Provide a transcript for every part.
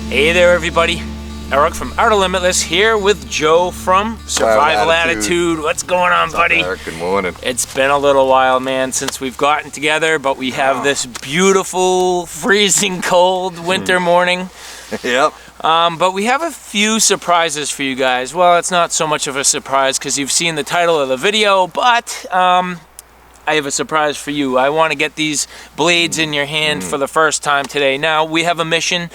Hey there, everybody. Eric from Outer Limitess here with Joe from Survival Attitude. What's going on, buddy? Eric, good morning. It's been a little while, man, since we've gotten together, but we have this beautiful, freezing cold winter morning. Yep. But we have a few surprises for you guys. Well, it's not so much of a surprise because you've seen the title of the video, but I have a surprise for you. I want to get these blades in your hand for the first time today. Now, we have a mission.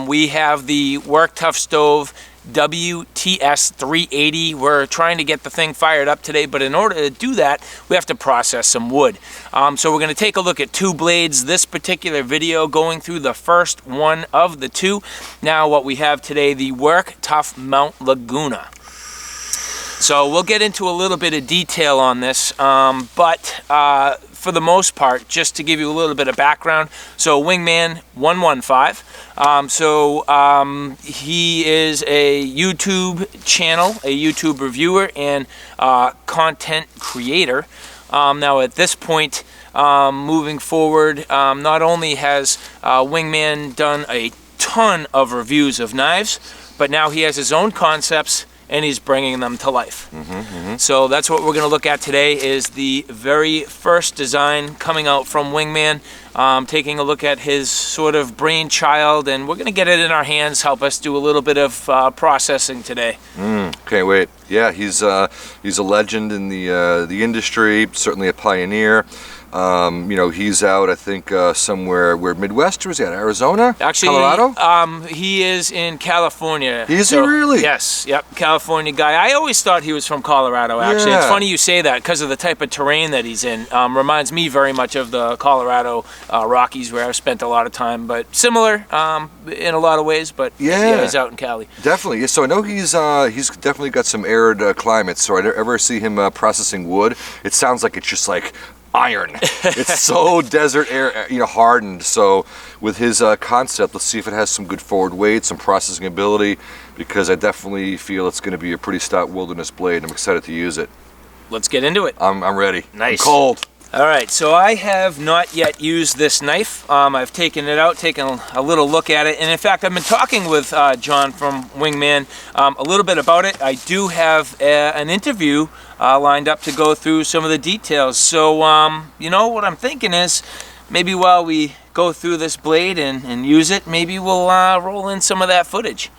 We have the Work Tuff stove WTS 380. We're trying to get the thing fired up today, but in order to do that, we have to process some wood. So we're going to take a look at two blades. This particular video going through the first one of the two. Now, what we have today, the Work Tuff Mt Laguna. So we'll get into a little bit of detail on this, but for the most part, just to give you a little bit of background, so Wingman 115, he is a YouTube channel, a YouTube reviewer, and content creator. Now at this point, moving forward, not only has Wingman done a ton of reviews of knives, but now he has his own concepts and he's bringing them to life. So that's what we're going to look at today, is the very first design coming out from Wingman, taking a look at his sort of brainchild, and we're going to get it in our hands, help us do a little bit of processing today. Okay, wait. Yeah, he's a legend in the industry, certainly a pioneer. You know, he's out, I think, somewhere where Midwest, or is he at Arizona? Actually, Colorado? He is in California. Is he really? Yes, yep, California guy. I always thought he was from Colorado, actually. Yeah. It's funny you say that because of the type of terrain that he's in. Reminds me very much of the Colorado Rockies, where I've spent a lot of time, but similar in a lot of ways, but yeah, he's out in Cali. Definitely. Yeah, so I know he's definitely got some arid climates, so I ever see him processing wood, it sounds like it's just like iron. It's so desert air, you know, hardened. So with his concept, let's see if it has some good forward weight, some processing ability, because I definitely feel it's going to be a pretty stout wilderness blade. I'm excited to use it. Let's get into it. I'm ready. Nice. I'm cold. All right, so I have not yet used this knife. I've taken it out, taken a little look at it, and in fact, I've been talking with John from Wingman a little bit about it. I do have an interview lined up to go through some of the details. So, you know, what I'm thinking is maybe while we go through this blade and use it, maybe we'll roll in some of that footage.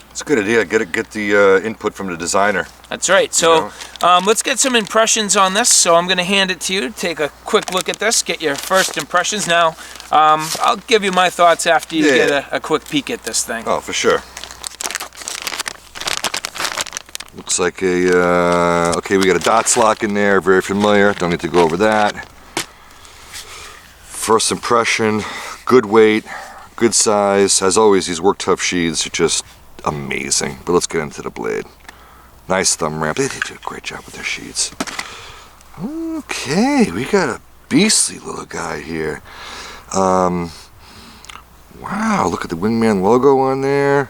It's a good idea. Get the input from the designer. That's right. So let's get some impressions on this. So I'm going to hand it to you. Take a quick look at this. Get your first impressions. Now, I'll give you my thoughts after you get a quick peek at this thing. Oh, for sure. Looks like a, okay, we got a dots lock in there. Very familiar. Don't need to go over that. First impression, good weight, good size. As always, these Work Tuff sheaths are just amazing. But let's get into the blade. Nice thumb ramp. They do a great job with their sheets. Okay, we got a beastly little guy here. Wow, look at the Wingman logo on there.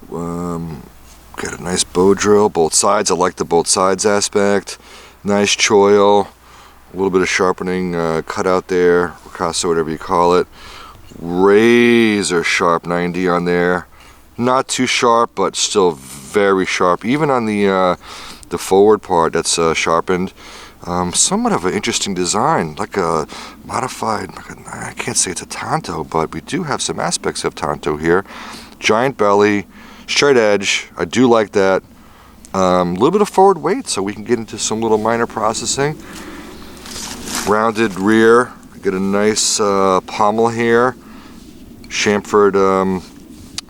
Got a nice bow drill, both sides. I like the both sides aspect. Nice choil. A little bit of sharpening cut out there. Picasso, whatever you call it. Razor sharp 90 on there. Not too sharp, but still very sharp. Even on the forward part, that's sharpened. Somewhat of an interesting design, like a modified, I can't say it's a Tonto, but we do have some aspects of Tonto here. Giant belly, straight edge, I do like that. A little bit of forward weight, so we can get into some little minor processing. Rounded rear, get a nice pommel here. Chamfered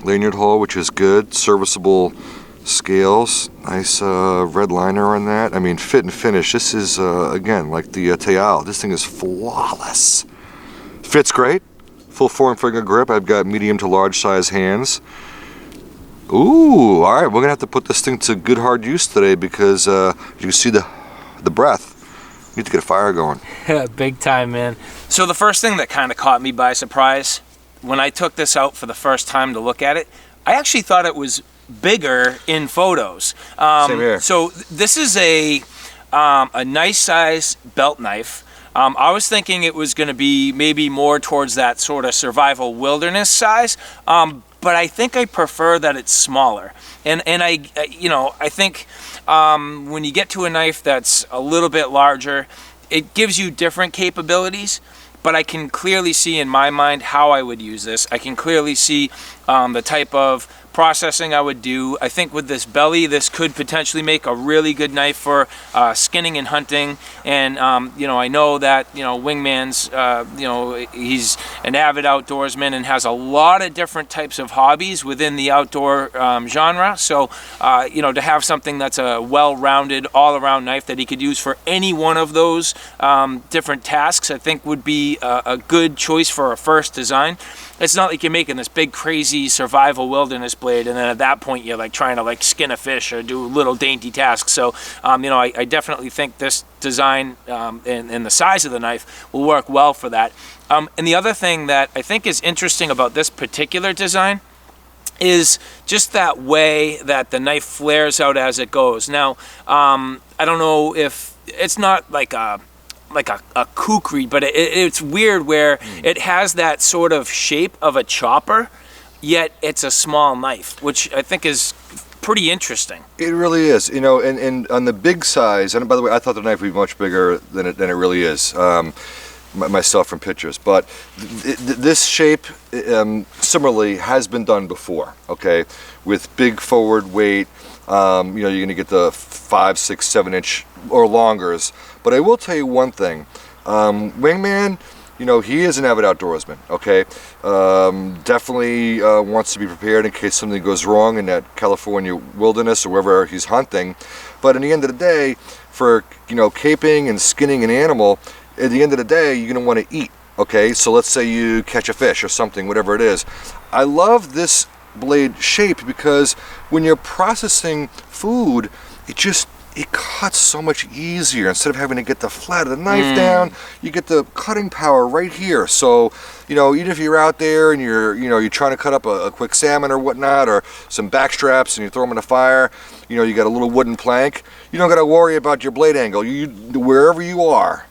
lanyard hole, which is good. Serviceable scales. Nice red liner on that. I mean, fit and finish. This is, again, like the Teal. This thing is flawless. Fits great. Full forearm finger grip. I've got medium to large size hands. Ooh, all right. We're going to have to put this thing to good hard use today because you can see the breath. We need to get a fire going. Yeah, big time, man. So the first thing that kind of caught me by surprise, when I took this out for the first time to look at it, I actually thought it was bigger in photos. Same here. So this is a nice size belt knife. I was thinking it was going to be maybe more towards that sort of survival wilderness size, but I think I prefer that it's smaller. And I think when you get to a knife that's a little bit larger, it gives you different capabilities. But I can clearly see in my mind how I would use this. I can clearly see the type of processing I would do. I think with this belly, this could potentially make a really good knife for skinning and hunting. And I know that Wingman's he's an avid outdoorsman and has a lot of different types of hobbies within the outdoor genre. So to have something that's a well-rounded, all-around knife that he could use for any one of those different tasks, I think would be a good choice for a first design. It's not like you're making this big, crazy survival wilderness blade, and then at that point you're like trying to like skin a fish or do little dainty tasks. So, I definitely think this design and the size of the knife will work well for that. And the other thing that I think is interesting about this particular design is just that way that the knife flares out as it goes. Now, I don't know if it's not like a kukri, but it's weird where it has that sort of shape of a chopper, yet it's a small knife, which I think is pretty interesting. It really is, and on the big size, and by the way, I thought the knife would be much bigger than it really is, myself from pictures, but this shape similarly has been done before, okay, with big forward weight. You're going to get the 5, 6, 7 inch or longers. But I will tell you one thing, Wingman, he is an avid outdoorsman, okay? Definitely wants to be prepared in case something goes wrong in that California wilderness or wherever he's hunting. But in the end of the day, for, caping and skinning an animal, at the end of the day, you're going to want to eat, okay? So let's say you catch a fish or something, whatever it is. I love this blade shape because when you're processing food, it cuts so much easier. Instead of having to get the flat of the knife down, you get the cutting power right here. So, even if you're out there and you're trying to cut up a quick salmon or whatnot, or some back straps, and you throw them in the fire, you got a little wooden plank, you don't got to worry about your blade angle. Wherever you are,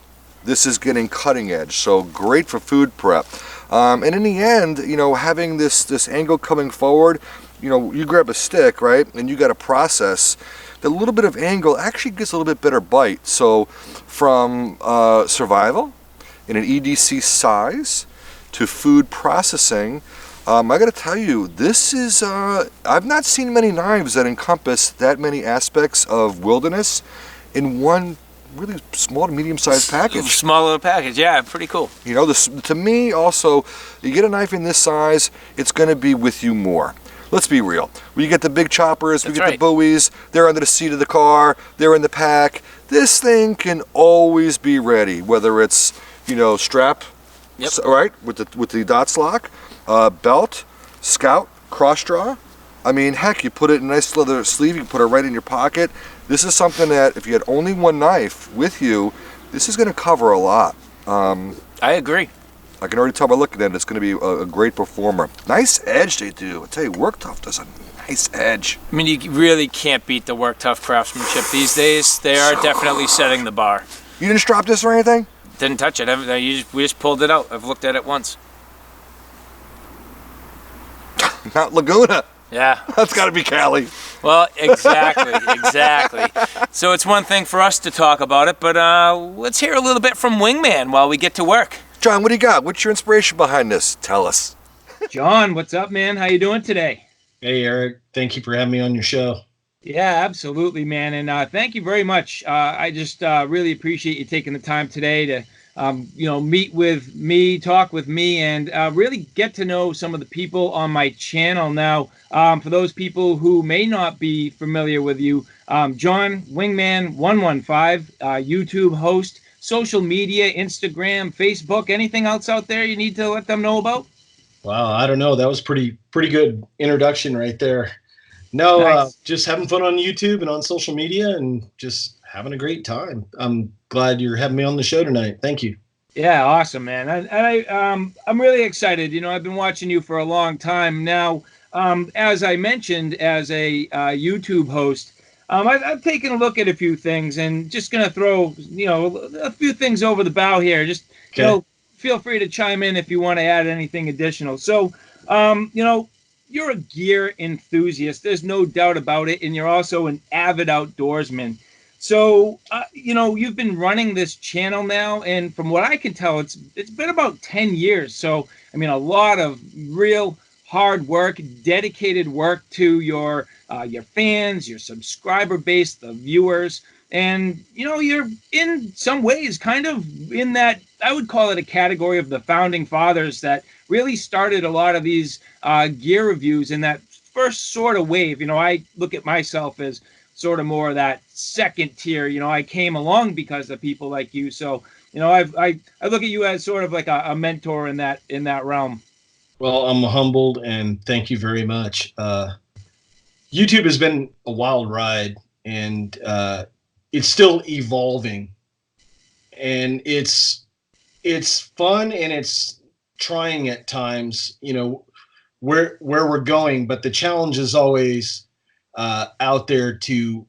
this is getting cutting edge. So great for food prep. And in the end, having this angle coming forward, you grab a stick, right, and you got to process. The little bit of angle actually gets a little bit better bite. So from survival in an EDC size to food processing, I got to tell you, this is, I've not seen many knives that encompass that many aspects of wilderness in one really small to medium-sized package. Smaller package, yeah, pretty cool. To me also, you get a knife in this size, it's going to be with you more. Let's be real. We get the big choppers, we get the buoys, they're under the seat of the car, they're in the pack. This thing can always be ready, whether it's, strap, right, with the dots lock, belt, scout, cross draw. I mean, heck, you put it in a nice leather sleeve, you can put it right in your pocket. This is something that if you had only one knife with you, this is going to cover a lot. I agree. I can already tell by looking at it, it's going to be a great performer. Nice edge they do. I tell you, Work Tuff does a nice edge. I mean, you really can't beat the Work Tuff craftsmanship these days. They are definitely setting the bar. You didn't strap this or anything? Didn't touch it. We just pulled it out. I've looked at it once. Mount Laguna. Yeah. That's got to be Cali. Well, exactly. So it's one thing for us to talk about it, but let's hear a little bit from Wingman while we get to work. John, what do you got? What's your inspiration behind this? Tell us. John, what's up, man? How you doing today? Hey, Eric. Thank you for having me on your show. Yeah, absolutely, man. And thank you very much. I just really appreciate you taking the time today to, meet with me, talk with me, and really get to know some of the people on my channel. Now, for those people who may not be familiar with you, John Wingman 115, YouTube host, social media, Instagram, Facebook, anything else out there you need to let them know about? Wow, I don't know. That was pretty good introduction right there. No, Nice. Just having fun on YouTube and on social media and just having a great time. I'm glad you're having me on the show tonight. Thank you. Yeah, awesome, man. I'm really excited. I've been watching you for a long time now. As I mentioned, as a YouTube host, I've taken a look at a few things and just going to throw, a few things over the bow here. Just, Okay. feel free to chime in if you want to add anything additional. So, you're a gear enthusiast. There's no doubt about it. And you're also an avid outdoorsman. So, you've been running this channel now, and from what I can tell, it's been about 10 years. So, I mean, a lot of real hard work, dedicated work to your fans, your subscriber base, the viewers, and you're in some ways kind of in that, I would call it a category of the founding fathers that really started a lot of these gear reviews in that first sort of wave. I look at myself as sort of more of that second tier. I came along because of people like you. So, I look at you as sort of like a mentor in that realm. Well, I'm humbled and thank you very much. YouTube has been a wild ride, and it's still evolving, and it's fun and it's trying at times, where we're going, but the challenge is always out there to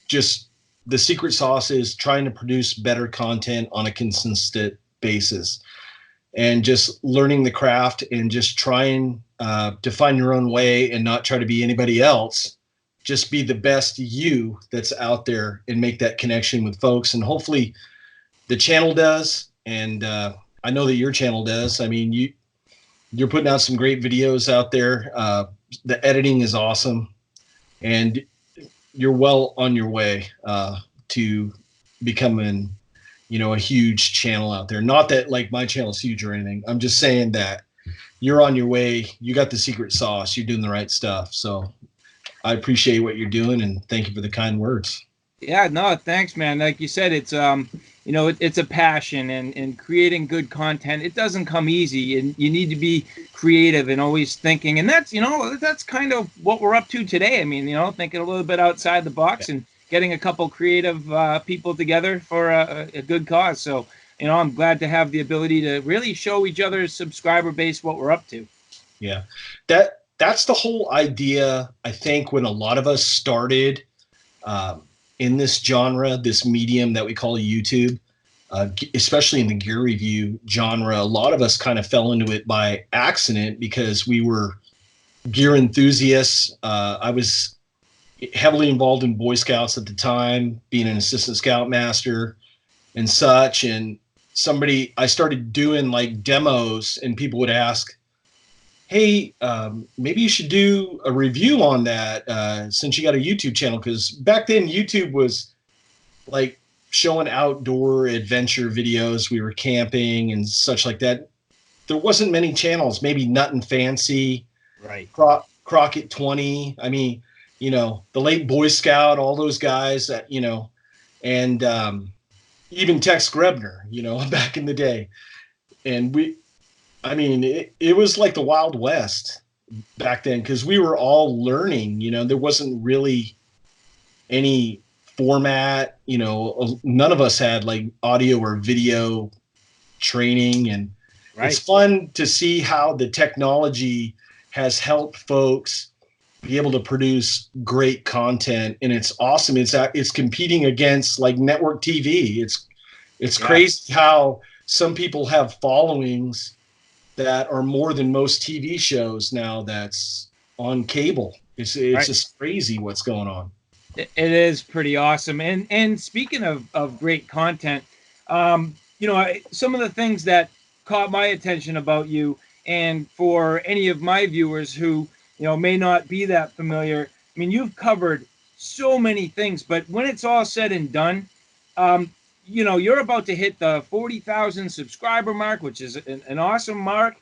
just the secret sauce is trying to produce better content on a consistent basis, and just learning the craft and just trying to find your own way and not try to be anybody else. Just be the best you that's out there and make that connection with folks. And hopefully the channel does. And I know that your channel does. I mean, you're putting out some great videos out there. The editing is awesome, and you're well on your way to becoming, a huge channel out there. Not that like my channel is huge or anything. I'm just saying that you're on your way. You got the secret sauce. You're doing the right stuff. So I appreciate what you're doing, and thank you for the kind words. Yeah, no, thanks, man. Like you said, it's it's a passion, and creating good content, it doesn't come easy, and you need to be creative and always thinking. And that's kind of what we're up to today. I mean, thinking a little bit outside the box and getting a couple creative people together for a good cause. So, I'm glad to have the ability to really show each other's subscriber base what we're up to. Yeah, that's the whole idea. I think when a lot of us started in this genre, this medium that we call YouTube, especially in the gear review genre, a lot of us kind of fell into it by accident because we were gear enthusiasts. I was heavily involved in Boy Scouts at the time, being an assistant scoutmaster and such. And I started doing like demos, and people would ask, hey, maybe you should do a review on that since you got a YouTube channel. Because back then YouTube was like showing outdoor adventure videos. We were camping and such like that. There wasn't many channels, maybe Nut and Fancy, right? Crockett 20. I mean, the late Boy Scout, all those guys that, and even Tex Grebner, back in the day. And it was like the Wild West back then, because we were all learning. There wasn't really any format. None of us had like audio or video training, and It's fun to see how the technology has helped folks be able to produce great content, and it's awesome. It's competing against like network TV. It's crazy how some people have followings that are more than most TV shows now that's on cable. It's just crazy what's going on. It is pretty awesome. And speaking of great content, some of the things that caught my attention about you, and for any of my viewers who may not be that familiar, I mean, you've covered so many things, but when it's all said and done, you're about to hit the 40,000 subscriber mark, which is an awesome mark.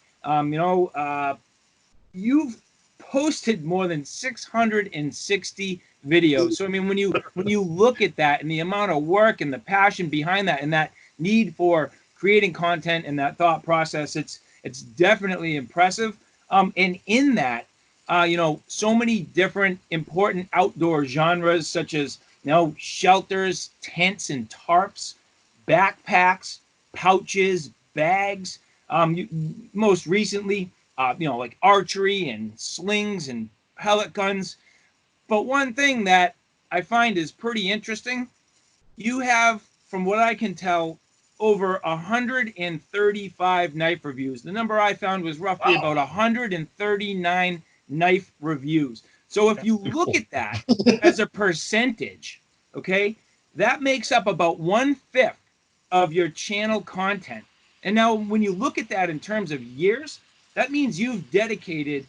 You've posted more than 660 videos. So I mean, when you look at that and the amount of work and the passion behind that and that need for creating content and that thought process, it's definitely impressive. And in that, so many different important outdoor genres such as shelters, tents and tarps, backpacks, pouches, bags. Most recently, like archery and slings and pellet guns. But one thing that I find is pretty interesting, you have, from what I can tell, over 135 knife reviews. The number I found was roughly about 139 knife reviews. So if you look at that as a percentage, okay, that makes up about 1/5 of your channel content. And now when you look at that in terms of years, that means you've dedicated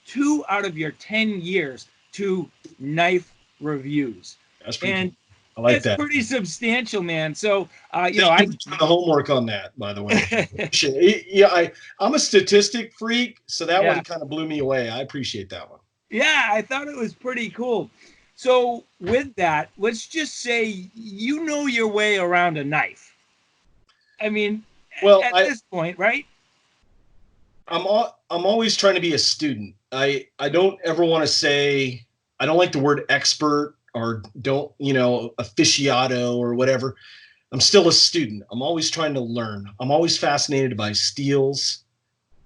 2 out of your 10 years to knife reviews. That's pretty And cool. I like it's that. pretty substantial, man. So, You know, I did the homework on that, by the way. Yeah, I'm a statistic freak, so that one kind of blew me away. I appreciate that one. Yeah, I thought it was pretty cool. So with that, let's just say you know your way around a knife. I mean, well, at this point, right? I'm always trying to be a student. I don't ever want to say, I don't like the word expert or don't, you know, aficionado or whatever. I'm still a student. I'm always trying to learn. I'm always fascinated by steels.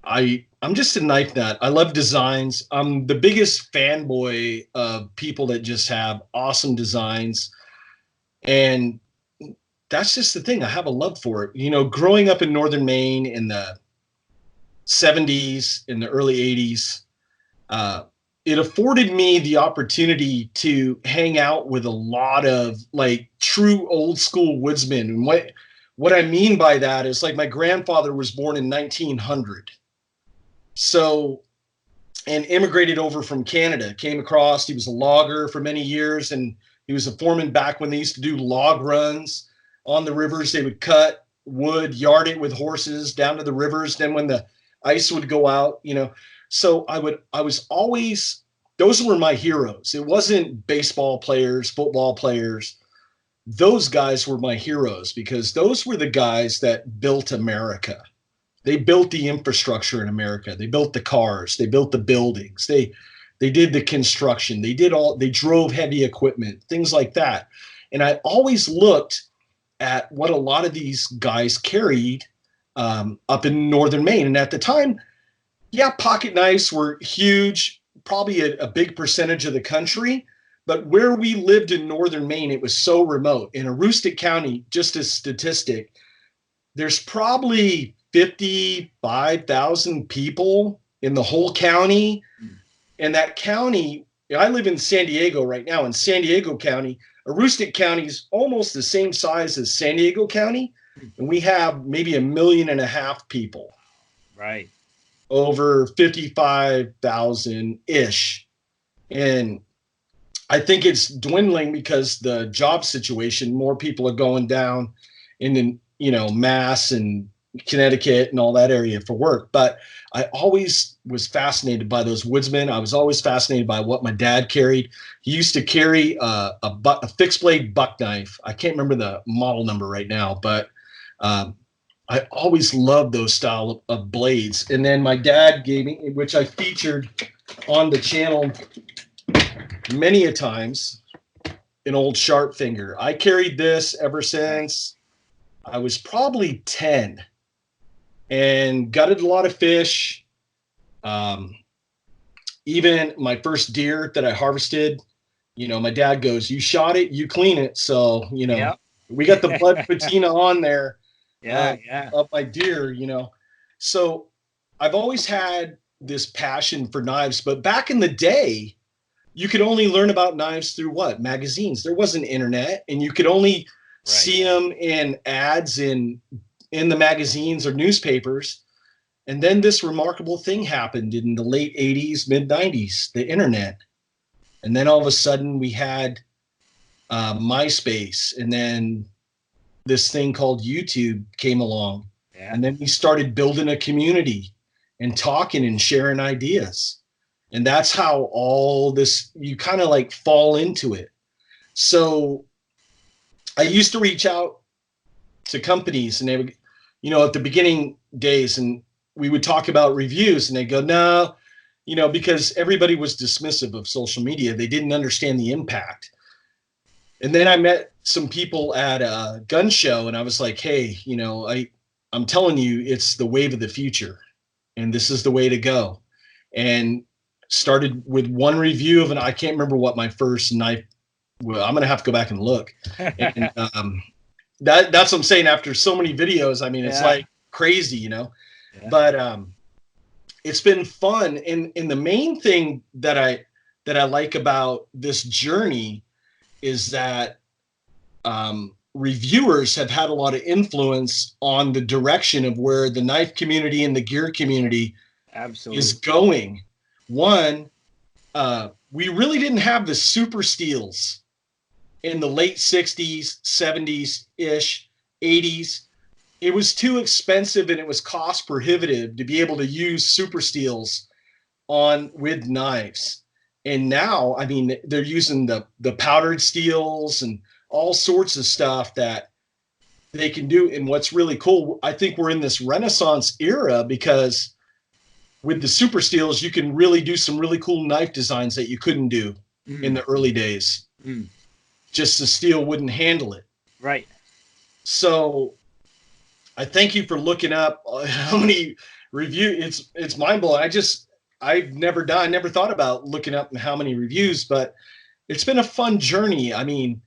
I'm just a knife nut. I love designs. I'm the biggest fanboy of people that just have awesome designs. And that's just the thing. I have a love for it. You know, growing up in northern Maine in the 70s, in the early 80s, it afforded me the opportunity to hang out with a lot of like true old school woodsmen. And what I mean by that is, like, my grandfather was born in 1900. So, and immigrated over from Canada, came across, he was a logger for many years, and he was a foreman back when they used to do log runs on the rivers. They would cut wood, yard it with horses down to the rivers. Then when the ice would go out, you know, so I was always, those were my heroes. It wasn't baseball players, football players. Those guys were my heroes because those were the guys that built America. They built the infrastructure in America. They built the cars. They built the buildings. They did the construction. They drove heavy equipment, things like that. And I always looked at what a lot of these guys carried up in northern Maine. And at the time, yeah, pocket knives were huge, probably a big percentage of the country. But where we lived in northern Maine, it was so remote. In Aroostook County, just a statistic, there's probably 55,000 people in the whole county. And that county, I live in San Diego right now. In San Diego County, Aroostook County is almost the same size as San Diego County. And we have maybe 1.5 million people. Right. Over 55,000-ish. And I think it's dwindling because the job situation, more people are going down in, you know, Mass and Connecticut and all that area for work. But I always was fascinated by those woodsmen. I was always fascinated by what my dad carried. He used to carry a fixed blade buck knife. I can't remember the model number right now, but I always loved those style of blades. And then my dad gave me, which I featured on the channel many a times, an old sharp finger. I carried this ever since I was probably 10 and gutted a lot of fish. Even my first deer that I harvested, you know, my dad goes, "You shot it, you clean it." So, you know, we got the blood patina on there. Of my deer, you know. So I've always had this passion for knives, but back in the day, you could only learn about knives through what? Magazines. There wasn't internet, and you could only see them in ads in the magazines or newspapers. And then this remarkable thing happened in the late 80s, mid 90s, the internet. And then all of a sudden we had MySpace, and then this thing called YouTube came along. And then we started building a community and talking and sharing ideas. And that's how all this, you kind of like fall into it. So I used to reach out to companies, and they would, you know, at the beginning days, and we would talk about reviews, and they go, "No," you know, because everybody was dismissive of social media. They didn't understand the impact. And then I met some people at a gun show, and I was like, "Hey, you know, I'm telling you, it's the wave of the future, and this is the way to go." And started with one review of I can't remember what my first knife. Well, I'm gonna have to go back and look. And that's what I'm saying. After so many videos, I mean, it's like crazy, you know. But it's been fun. And the main thing that I like about this journey is that reviewers have had a lot of influence on the direction of where the knife community and the gear community is going. One, we really didn't have the super steels in the late 60s, 70s-ish, 80s. It was too expensive and it was cost prohibitive to be able to use super steels with knives. And now, I mean, they're using the powdered steels and all sorts of stuff that they can do. And what's really cool, I think we're in this Renaissance era, because with the super steels, you can really do some really cool knife designs that you couldn't do in the early days. Just the steel wouldn't handle it. Right. So I thank you for looking up how many reviews. It's mind blowing. I never thought about looking up how many reviews, but it's been a fun journey. I mean,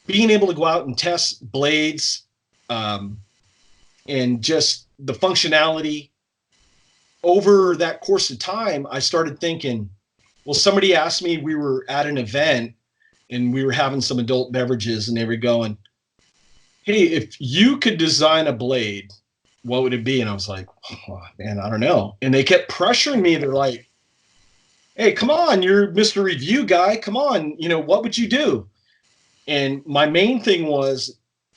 being able to go out and test blades, and just the functionality over that course of time, I started thinking, well, somebody asked me, we were at an event and we were having some adult beverages and they were going, hey, if you could design a blade, what would it be? And I was like, oh, man, I don't know. And they kept pressuring me. They're like, hey, come on, you're Mr. Review guy. Come on, what would you do? And my main thing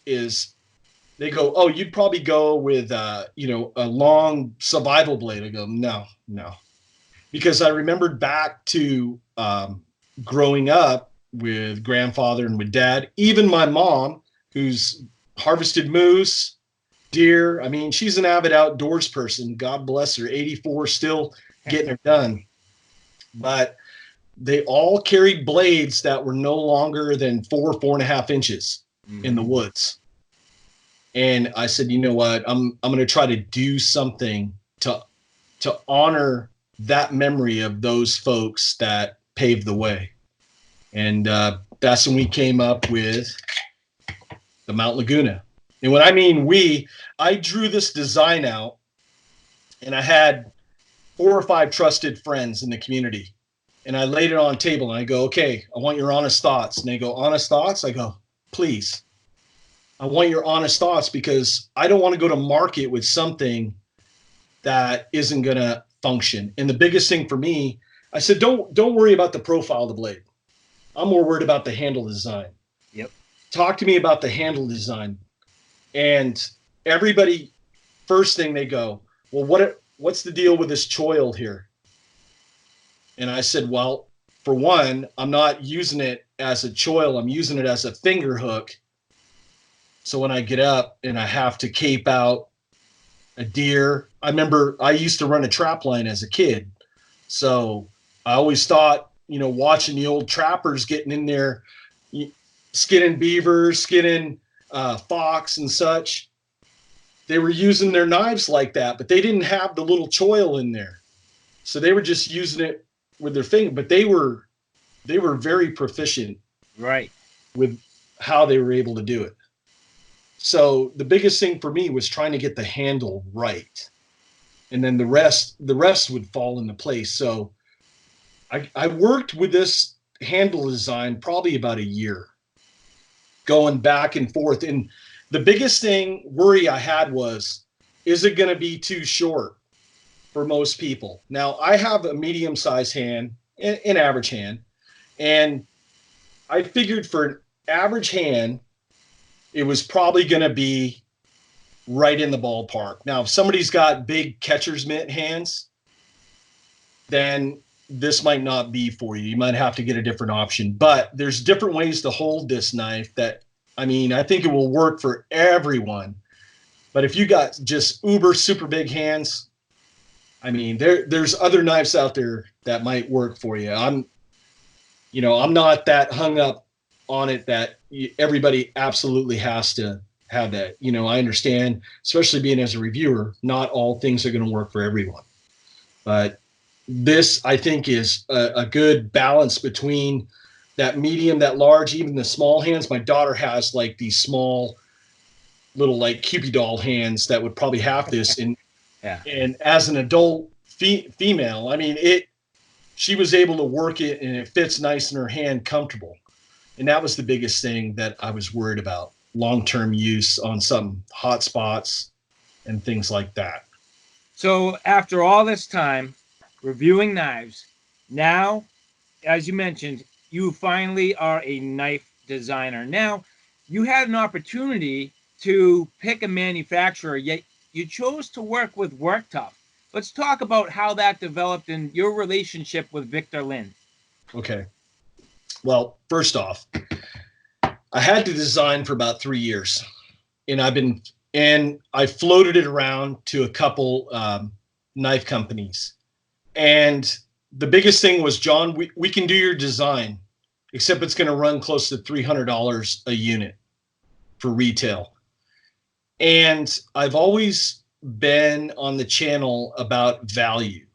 is they go, oh, you'd probably go with, a long survival blade. I go, no. Because I remembered back to growing up with grandfather and with dad, even my mom, who's harvested moose, deer. I mean, she's an avid outdoors person. God bless her, 84, still getting her done. But they all carried blades that were no longer than 4.5 inches in the woods. And I said, you know what? I'm going to try to do something to honor that memory of those folks that paved the way. And that's when we came up with the Mt Laguna. And when I mean I drew this design out, and I had 4 or 5 trusted friends in the community. And I laid it on a table and I go, okay, I want your honest thoughts. And they go, honest thoughts? I go, please. I want your honest thoughts, because I don't want to go to market with something that isn't going to function. And the biggest thing for me, I said, don't worry about the profile of the blade. I'm more worried about the handle design. Yep. Talk to me about the handle design. And everybody, first thing they go, well, what's the deal with this choil here? And I said, well, for one, I'm not using it as a choil. I'm using it as a finger hook. So when I get up and I have to cape out a deer, I remember I used to run a trap line as a kid. So I always thought, watching the old trappers getting in there, skinning beavers, skinning fox and such, they were using their knives like that, but they didn't have the little choil in there. So they were just using it with their finger, but they were very proficient, right, with how they were able to do it. So the biggest thing for me was trying to get the handle right. And then the rest would fall into place. So I worked with this handle design probably about a year, going back and forth. And the biggest worry I had was, is it going to be too short for most people? Now, I have a medium-sized hand, an average hand, and I figured for an average hand, it was probably going to be right in the ballpark. Now, if somebody's got big catcher's mitt hands, then this might not be for you. You might have to get a different option. But there's different ways to hold this knife that, I think it will work for everyone. But if you got just uber super big hands, there's other knives out there that might work for you. I'm not that hung up on it that everybody absolutely has to have that. I understand, especially being as a reviewer, not all things are going to work for everyone. But this, I think, is a good balance between that medium, that large, even the small hands. My daughter has like these small little like Cupid doll hands that would probably have this. And, yeah. And as an adult female. I mean, she was able to work it and it fits nice in her hand, comfortable. And that was the biggest thing that I was worried about, long-term use on some hot spots and things like that. So after all this time reviewing knives, now, as you mentioned, you finally are a knife designer. Now, you had an opportunity to pick a manufacturer, yet you chose to work with Work Tuff. Let's talk about how that developed in your relationship with Victor Lin. Okay. Well, first off, I had to design for about 3 years, and I floated it around to a couple knife companies. And the biggest thing was, John, we can do your design, except it's going to run close to $300 a unit for retail. And I've always been on the channel about value.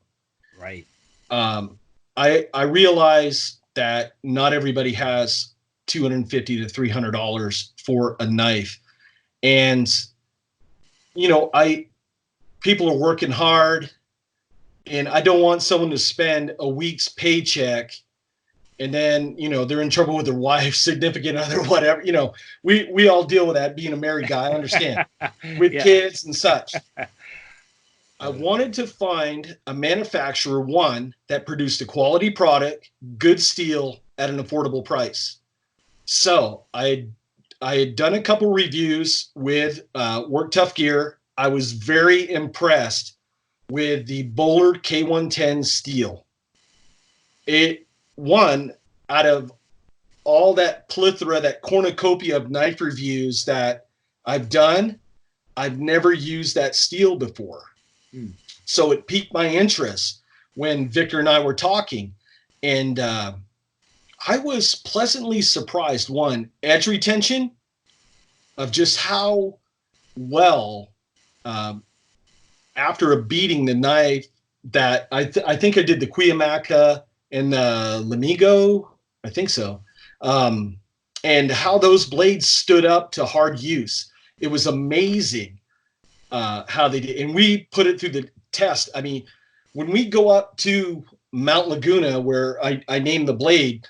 Right. I realize that not everybody has $250 to $300 for a knife. And, you know, people are working hard, and I don't want someone to spend a week's paycheck and then, you know, they're in trouble with their wife, significant other, whatever. You know, we all deal with that being a married guy, I understand, with kids and such. I wanted to find a manufacturer, one, that produced a quality product, good steel at an affordable price. So I had done a couple reviews with Work Tuff Gear. I was very impressed with the Bowler K110 steel. One, out of all that plethora, that cornucopia of knife reviews that I've done, I've never used that steel before. So it piqued my interest when Victor and I were talking. And I was pleasantly surprised, one, edge retention, of just how well, after a beating, the knife that I think I did the Cuyamaca and the Lamigo, I think so, and how those blades stood up to hard use. It was amazing how they did. And we put it through the test. I mean, when we go up to Mt Laguna, where I named the blade,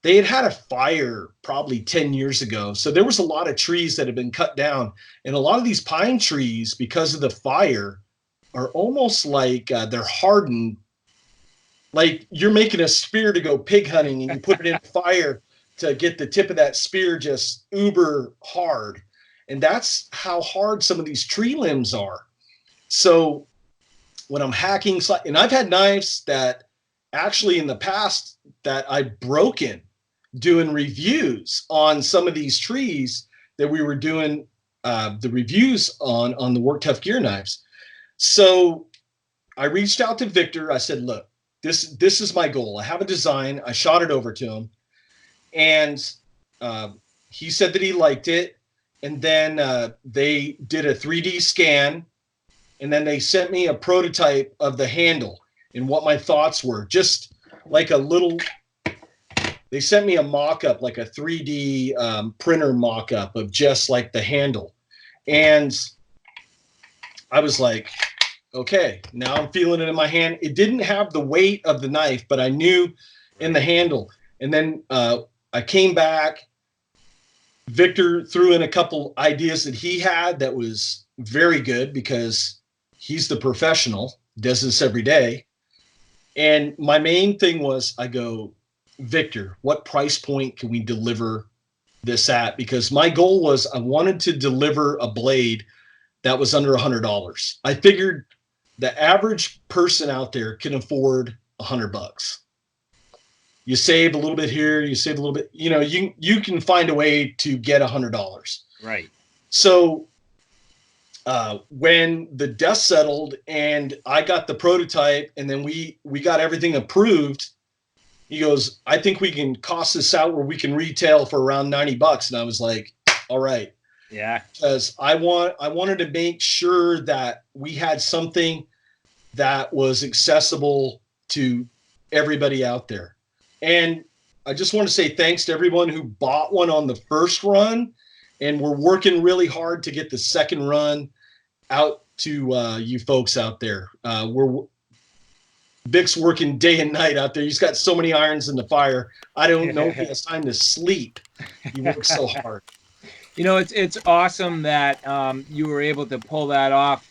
they had a fire probably 10 years ago. So there was a lot of trees that had been cut down. And a lot of these pine trees, because of the fire, are almost like they're hardened. Like you're making a spear to go pig hunting and you put it in fire to get the tip of that spear just uber hard. And that's how hard some of these tree limbs are. So when I'm hacking, and I've had knives that actually in the past that I've broken doing reviews on some of these trees that we were doing the reviews on the Work Tuff Gear knives. So I reached out to Victor. I said, look, this is my goal. I have a design. I shot it over to him. And he said that he liked it. And then they did a 3D scan. And then they sent me a prototype of the handle and what my thoughts were. Just like a little, they sent me a mock-up, like a 3D printer mock-up of just like the handle. And I was like, okay, now I'm feeling it in my hand. It didn't have the weight of the knife, but I knew in the handle. And then I came back. Victor threw in a couple ideas that he had that was very good because he's the professional, does this every day. And my main thing was, I go, Victor, what price point can we deliver this at? Because my goal was I wanted to deliver a blade that was under $100. I figured the average person out there can afford $100. You save a little bit here, you save a little bit, you know, you can find a way to get $100. Right. So when the dust settled and I got the prototype and then we got everything approved, he goes, I think we can cost this out where we can retail for around $90. And I was like, all right. Yeah. Because I wanted to make sure that we had something that was accessible to everybody out there. And I just want to say thanks to everyone who bought one on the first run. And we're working really hard to get the second run out to you folks out there. Vic's working day and night out there. He's got so many irons in the fire. I don't know if he has time to sleep. He works so hard. You know, it's awesome that you were able to pull that off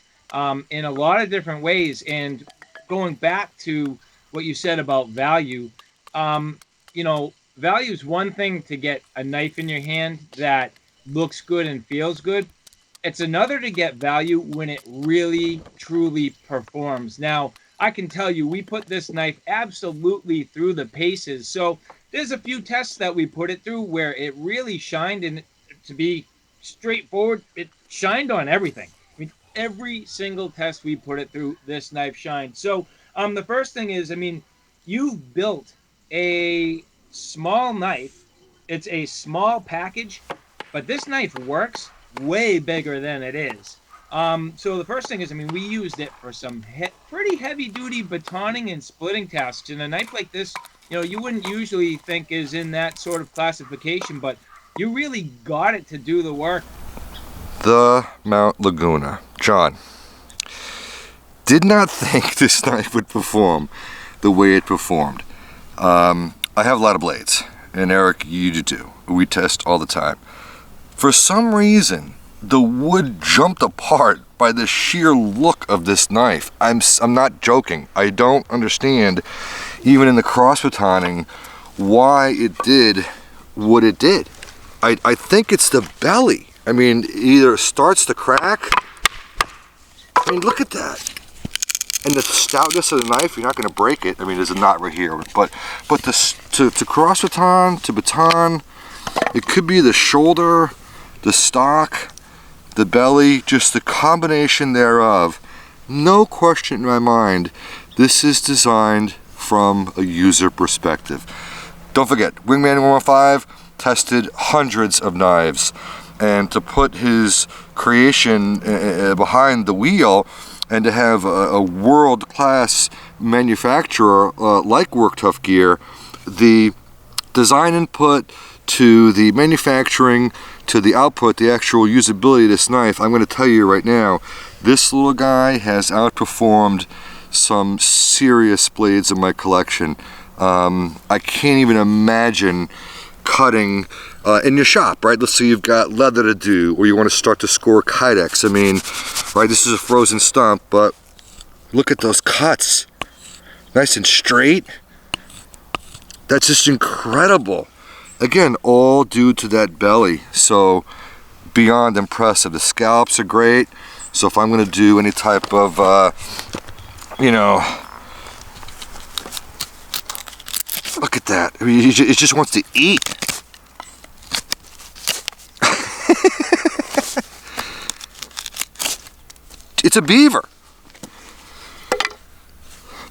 in a lot of different ways. And going back to what you said about value, you know, value is one thing to get a knife in your hand that looks good and feels good. It's another to get value when it really, truly performs. Now, I can tell you, we put this knife absolutely through the paces. So there's a few tests that we put it through where it really shined, and to be straightforward, it shined on everything. I mean, every single test we put it through, this knife shined. So the first thing is, I mean, you've built a small knife. It's a small package, but this knife works way bigger than it is. So the first thing is, I mean, we used it for some pretty heavy-duty batoning and splitting tasks. And a knife like this, you know, you wouldn't usually think is in that sort of classification, but you really got it to do the work. The Mt Laguna. John, did not think this knife would perform the way it performed. I have a lot of blades, and Eric, you do too. We test all the time. For some reason, the wood jumped apart by the sheer look of this knife. I'm not joking. I don't understand, even in the cross batoning, why it did what it did. I think it's the belly. I mean, either it starts to crack. I mean, look at that. And the stoutness of the knife, you're not going to break it. I mean, there's a knot right here. But to cross baton, to baton, it could be the shoulder, the stock, the belly, just the combination thereof. No question in my mind, this is designed from a user perspective. Don't forget, Wingman 115 tested hundreds of knives, and to put his creation behind the wheel and to have a world-class manufacturer like Work Tuff Gear, the design input to the manufacturing to the output, the actual usability of this knife, I'm going to tell you right now, this little guy has outperformed some serious blades in my collection. I can't even imagine cutting in your shop, right? Let's say you've got leather to do, or you want to start to score kydex. I mean, right, this is a frozen stump, but look at those cuts. Nice and straight. That's just incredible. Again, all due to that belly. So beyond impressive. The scallops are great. So if I'm going to do any type of, you know, look at that. I mean, it just wants to eat. It's a beaver.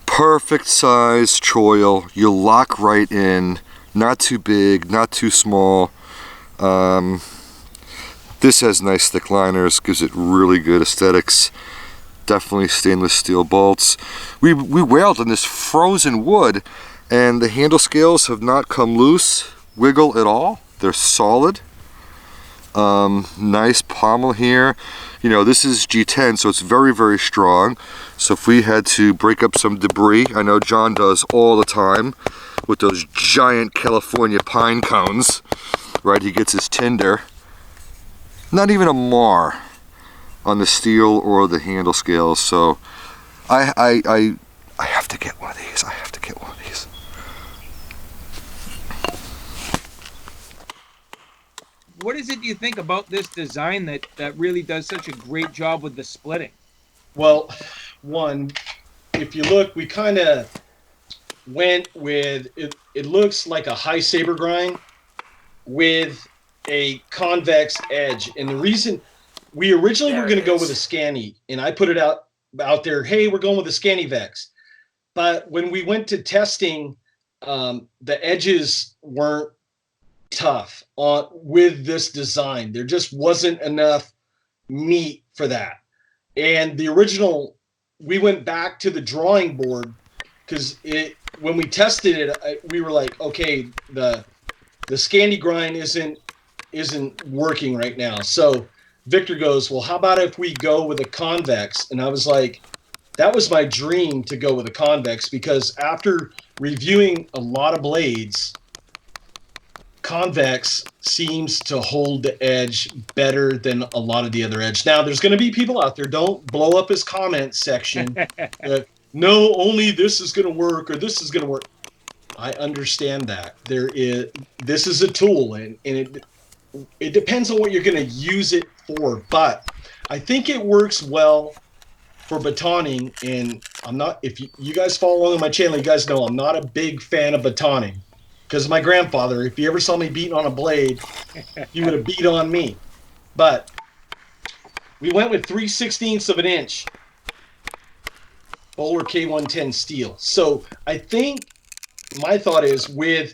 Perfect size choil. You lock right in. Not too big, not too small. This has nice thick liners, gives it really good aesthetics. Definitely stainless steel bolts. We whaled on this frozen wood, and the handle scales have not come loose, wiggle at all. They're solid. Nice pommel here. You know, this is G10, so it's very, very strong. So if we had to break up some debris, I know John does all the time with those giant California pine cones, right? He gets his tinder. Not even a mar on the steel or the handle scales. So I have to get one of these. I have to get one of these. What is it you think about this design that really does such a great job with the splitting? Well, one, if you look, we kind of went with, it looks like a high saber grind with a convex edge. And the reason we originally were going to go with a Scani, and I put it out there, hey, we're going with a Scani Vex. But when we went to testing, the edges weren't tough with this design. There just wasn't enough meat for that. And the original, we went back to the drawing board because when we tested it, we were like, okay, the Scandi grind isn't working right now. So Victor goes, well, how about if we go with a convex? And I was like, that was my dream to go with a convex, because after reviewing a lot of blades, convex seems to hold the edge better than a lot of the other edge. Now, there's going to be people out there, don't blow up his comment section. No, only this is going to work, or this is going to work. I understand that. This is a tool, and it depends on what you're going to use it for. But I think it works well for batoning. And I'm not, if you guys follow along on my channel, you guys know I'm not a big fan of batoning, because my grandfather, if you ever saw me beating on a blade, he would have beat on me. But we went with 3/16 of an inch Bowler K110 steel. So I think my thought is, with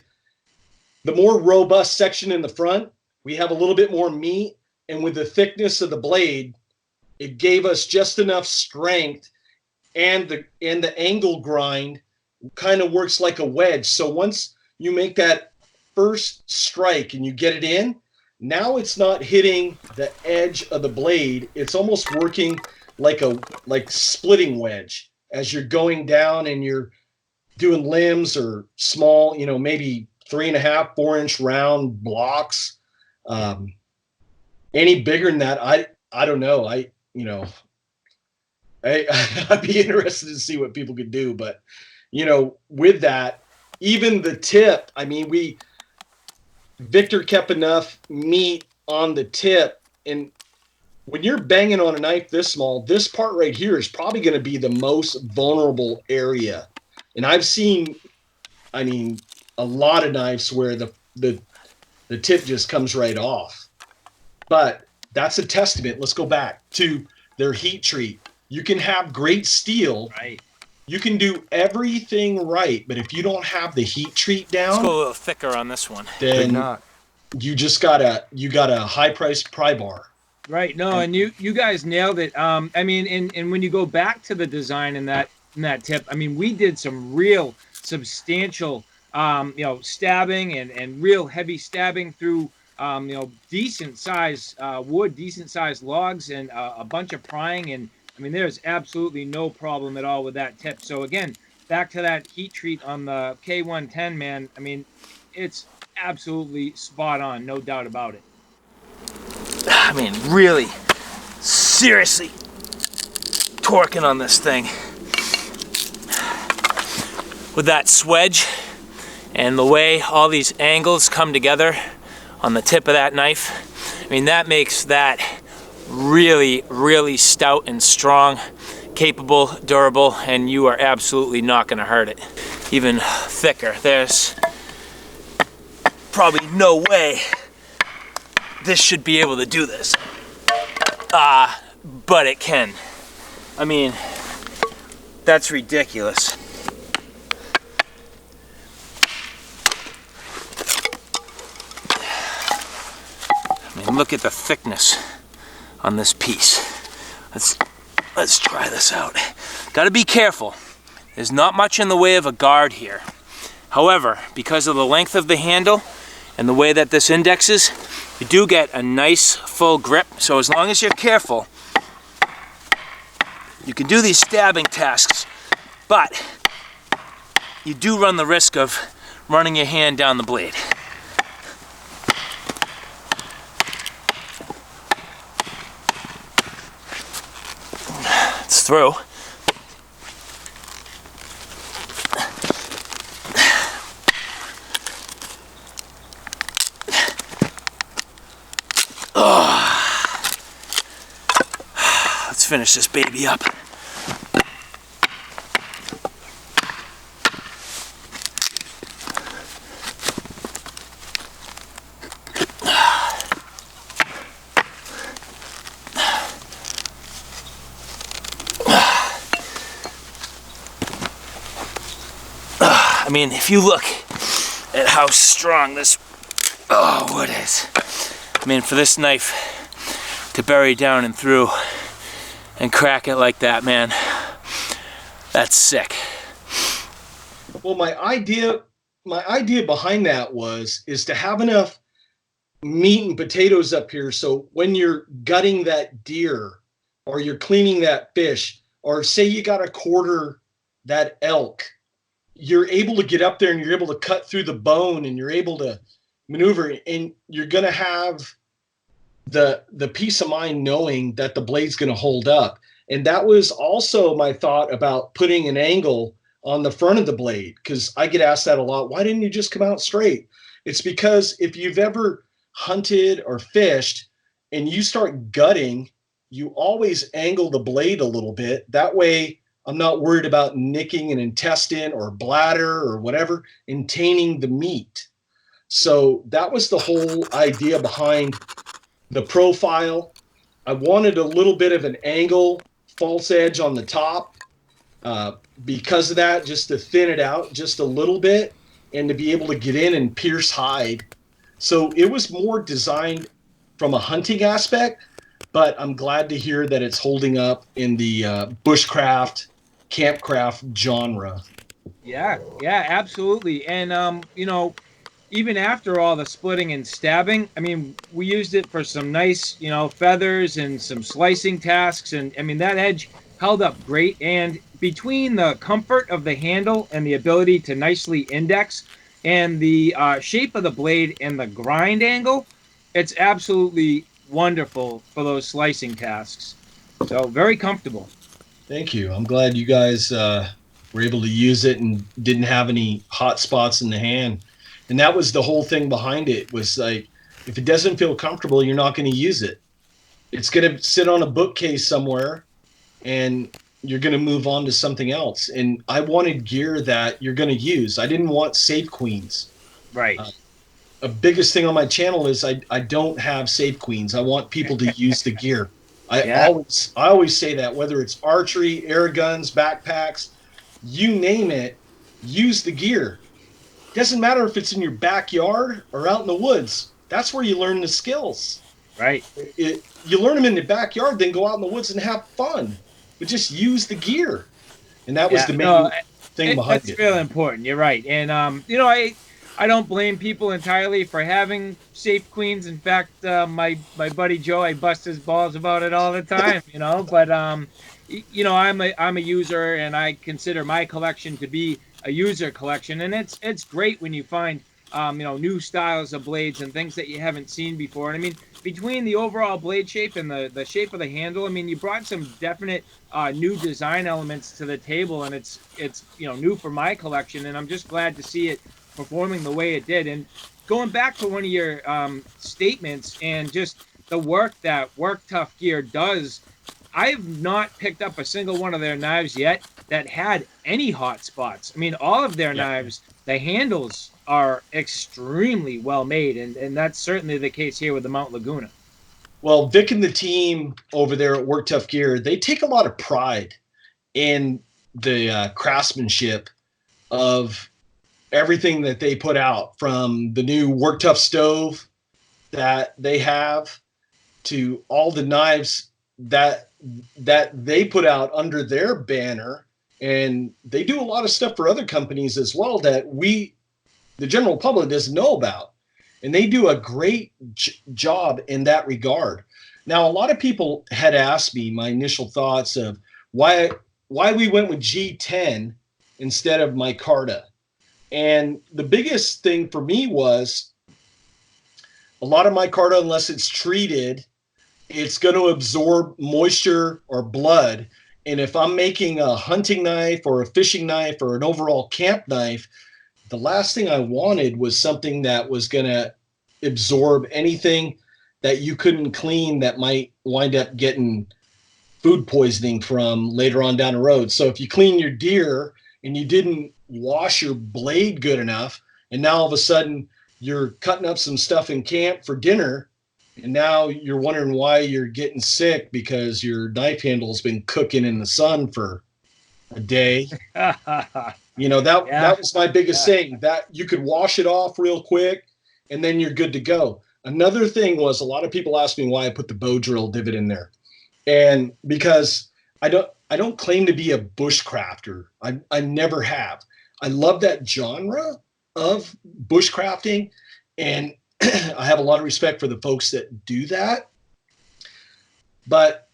the more robust section in the front, we have a little bit more meat, and with the thickness of the blade, it gave us just enough strength, and the angle grind kind of works like a wedge. So once you make that first strike and you get it in, now it's not hitting the edge of the blade. It's almost working like splitting wedge as you're going down and you're doing limbs or small, maybe 3.5, 4-inch round blocks. Any bigger than that, I don't know. I'd be interested to see what people could do. But, with that, even the tip, I mean, Victor kept enough meat on the tip, and when you're banging on a knife this small, this part right here is probably going to be the most vulnerable area. And I've seen, I mean, a lot of knives where the tip just comes right off. But that's a testament. Let's go back to their heat treat. You can have great steel. Right. You can do everything right, but if you don't have the heat treat down, Let's go a little thicker on this one. then you just got a high priced pry bar. Right. No, and you guys nailed it. I mean, and when you go back to the design in that tip, I mean, we did some real substantial, stabbing and real heavy stabbing through, decent size wood, decent size logs, and a bunch of prying. And I mean, there's absolutely no problem at all with that tip. So again, back to that heat treat on the K110, man. I mean, it's absolutely spot on, no doubt about it. I mean, really, seriously torquing on this thing. With that swedge and the way all these angles come together on the tip of that knife, I mean, that makes that really, really stout and strong, capable, durable, and you are absolutely not going to hurt it. Even thicker. There's probably no way this should be able to do this. But it can. I mean, that's ridiculous. I mean, look at the thickness on this piece. Let's try this out. Gotta be careful. There's not much in the way of a guard here. However, because of the length of the handle and the way that this indexes, you do get a nice full grip. So as long as you're careful, you can do these stabbing tasks, but you do run the risk of running your hand down the blade. It's through. Let's finish this baby up. I mean, if you look at how strong this wood is, I mean, for this knife to bury down and through and crack it like that, man, that's sick. Well, my idea behind that is to have enough meat and potatoes up here, so when you're gutting that deer or you're cleaning that fish, or say you got to quarter that elk, you're able to get up there and you're able to cut through the bone and you're able to maneuver, and you're going to have the peace of mind knowing that the blade's going to hold up. And that was also my thought about putting an angle on the front of the blade, because I get asked that a lot. Why didn't you just come out straight? It's because if you've ever hunted or fished and you start gutting, you always angle the blade a little bit. That way I'm not worried about nicking an intestine or bladder or whatever and tainting the meat. So that was the whole idea behind the profile. I wanted a little bit of an angle, false edge on the top, because of that, just to thin it out just a little bit and to be able to get in and pierce hide. So it was more designed from a hunting aspect, but I'm glad to hear that it's holding up in the bushcraft, campcraft genre. Yeah, yeah, absolutely. And even after all the splitting and stabbing, I mean, we used it for some nice, feathers and some slicing tasks. And I mean, that edge held up great. And between the comfort of the handle and the ability to nicely index and the shape of the blade and the grind angle, it's absolutely wonderful for those slicing tasks. So very comfortable. Thank you. I'm glad you guys were able to use it and didn't have any hot spots in the hand. And that was the whole thing behind it, was like, if it doesn't feel comfortable, you're not going to use it. It's going to sit on a bookcase somewhere and you're going to move on to something else. And I wanted gear that you're going to use. I didn't want safe queens. Right. The biggest thing on my channel is I don't have safe queens. I want people to use the gear. I always say that, whether it's archery, air guns, backpacks, you name it, use the gear. Doesn't matter if it's in your backyard or out in the woods. That's where you learn the skills. Right. You learn them in the backyard, then go out in the woods and have fun. But just use the gear. And that was the main thing behind it. That's really important. You're right. And I don't blame people entirely for having safe queens. In fact, my buddy Joe, I bust his balls about it all the time. But I'm a user, and I consider my collection to be a user collection, and it's great when you find new styles of blades and things that you haven't seen before. And I mean, between the overall blade shape and the shape of the handle, I mean, you brought some definite new design elements to the table, and it's new for my collection, and I'm just glad to see it performing the way it did. And going back to one of your statements and just the work that Work Tuff Gear does, I've not picked up a single one of their knives yet that had any hot spots. I mean, all of their knives, the handles are extremely well made, and that's certainly the case here with the Mt Laguna. Well, Vic and the team over there at Work Tuff Gear, they take a lot of pride in the craftsmanship of everything that they put out, from the new Work Tuff stove that they have to all the knives that they put out under their banner. And they do a lot of stuff for other companies as well that the general public doesn't know about. And they do a great job in that regard. Now, a lot of people had asked me my initial thoughts of why we went with G10 instead of Micarta. And the biggest thing for me was a lot of micarta, unless it's treated, it's going to absorb moisture or blood. And if I'm making a hunting knife or a fishing knife or an overall camp knife, the last thing I wanted was something that was going to absorb anything that you couldn't clean that might wind up getting food poisoning from later on down the road. So if you clean your deer and you didn't wash your blade good enough, and now all of a sudden you're cutting up some stuff in camp for dinner, and now you're wondering why you're getting sick because your knife handle's been cooking in the sun for a day. That was my biggest thing, that you could wash it off real quick and then you're good to go. Another thing was, a lot of people ask me why I put the bow drill divot in there. And because I don't claim to be a bushcrafter. I never have. I love that genre of bushcrafting, and I have a lot of respect for the folks that do that. But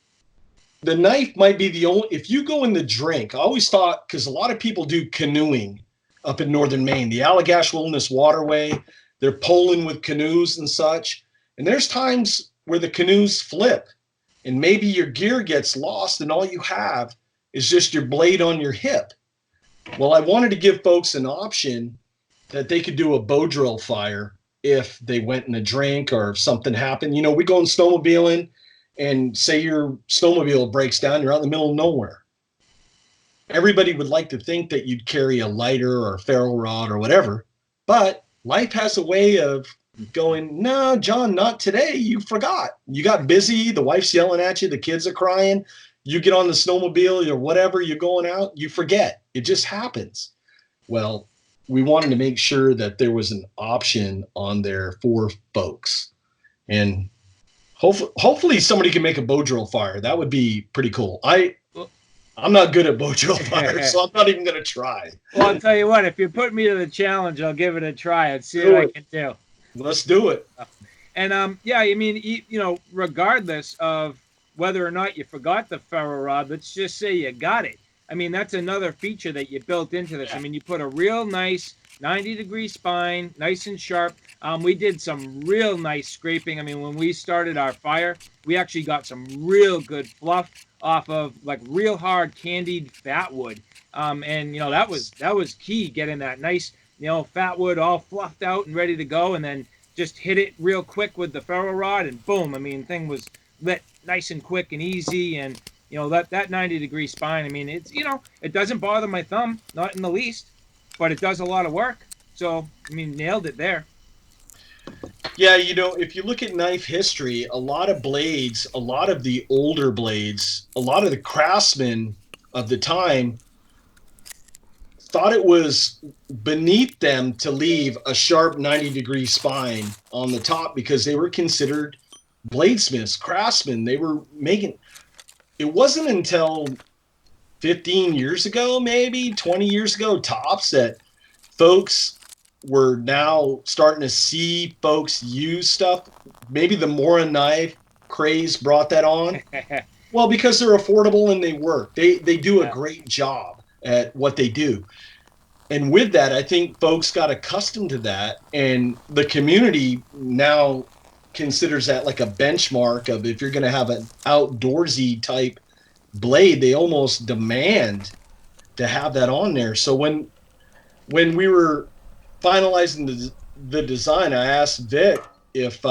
the knife might be the only, if you go in the drink, I always thought, because a lot of people do canoeing up in northern Maine, the Allagash Wilderness Waterway, they're poling with canoes and such. And there's times where the canoes flip and maybe your gear gets lost and all you have is just your blade on your hip. Well, I wanted to give folks an option that they could do a bow drill fire if they went in a drink or if something happened. You know, we go in snowmobiling and say your snowmobile breaks down, you're out in the middle of nowhere. Everybody would like to think that you'd carry a lighter or a ferro rod or whatever, but life has a way of going, no, John, not today. You forgot. You got busy. The wife's yelling at you. The kids are crying. You get on the snowmobile or whatever, you're going out, you forget. It just happens. Well, we wanted to make sure that there was an option on there for folks. And hopefully somebody can make a bow drill fire. That would be pretty cool. I'm not good at bow drill fire, so I'm not even going to try. Well, I'll tell you what, if you put me to the challenge, I'll give it a try and see what I can do. Let's do it. And yeah, I mean, you know, regardless of whether or not you forgot the ferro rod, let's just say you got it. I mean, that's another feature that you built into this. I mean, you put a real nice 90-degree spine, nice and sharp. We did some real nice scraping. I mean, when we started our fire, we actually got some real good fluff off of like real hard candied fat wood. And you know, that was key, getting that nice, you know, fat wood all fluffed out and ready to go, and then just hit it real quick with the ferro rod and boom. I mean, thing was lit nice and quick and easy. And you know, that 90-degree spine, I mean, it's, you know, it doesn't bother my thumb, not in the least, but it does a lot of work. So, I mean, nailed it there. Yeah, you know, if you look at knife history, a lot of blades, a lot of the older blades, a lot of the craftsmen of the time thought it was beneath them to leave a sharp 90-degree spine on the top because they were considered bladesmiths, craftsmen. They were making... It wasn't until 15 years ago, maybe 20 years ago, tops, that folks were now starting to see folks use stuff. Maybe the Mora knife craze brought that on. Well, because they're affordable and they work. They do a great job at what they do. And with that, I think folks got accustomed to that. And the community now considers that like a benchmark of, if you're going to have an outdoorsy type blade, they almost demand to have that on there. So when we were finalizing the design, I asked Vic if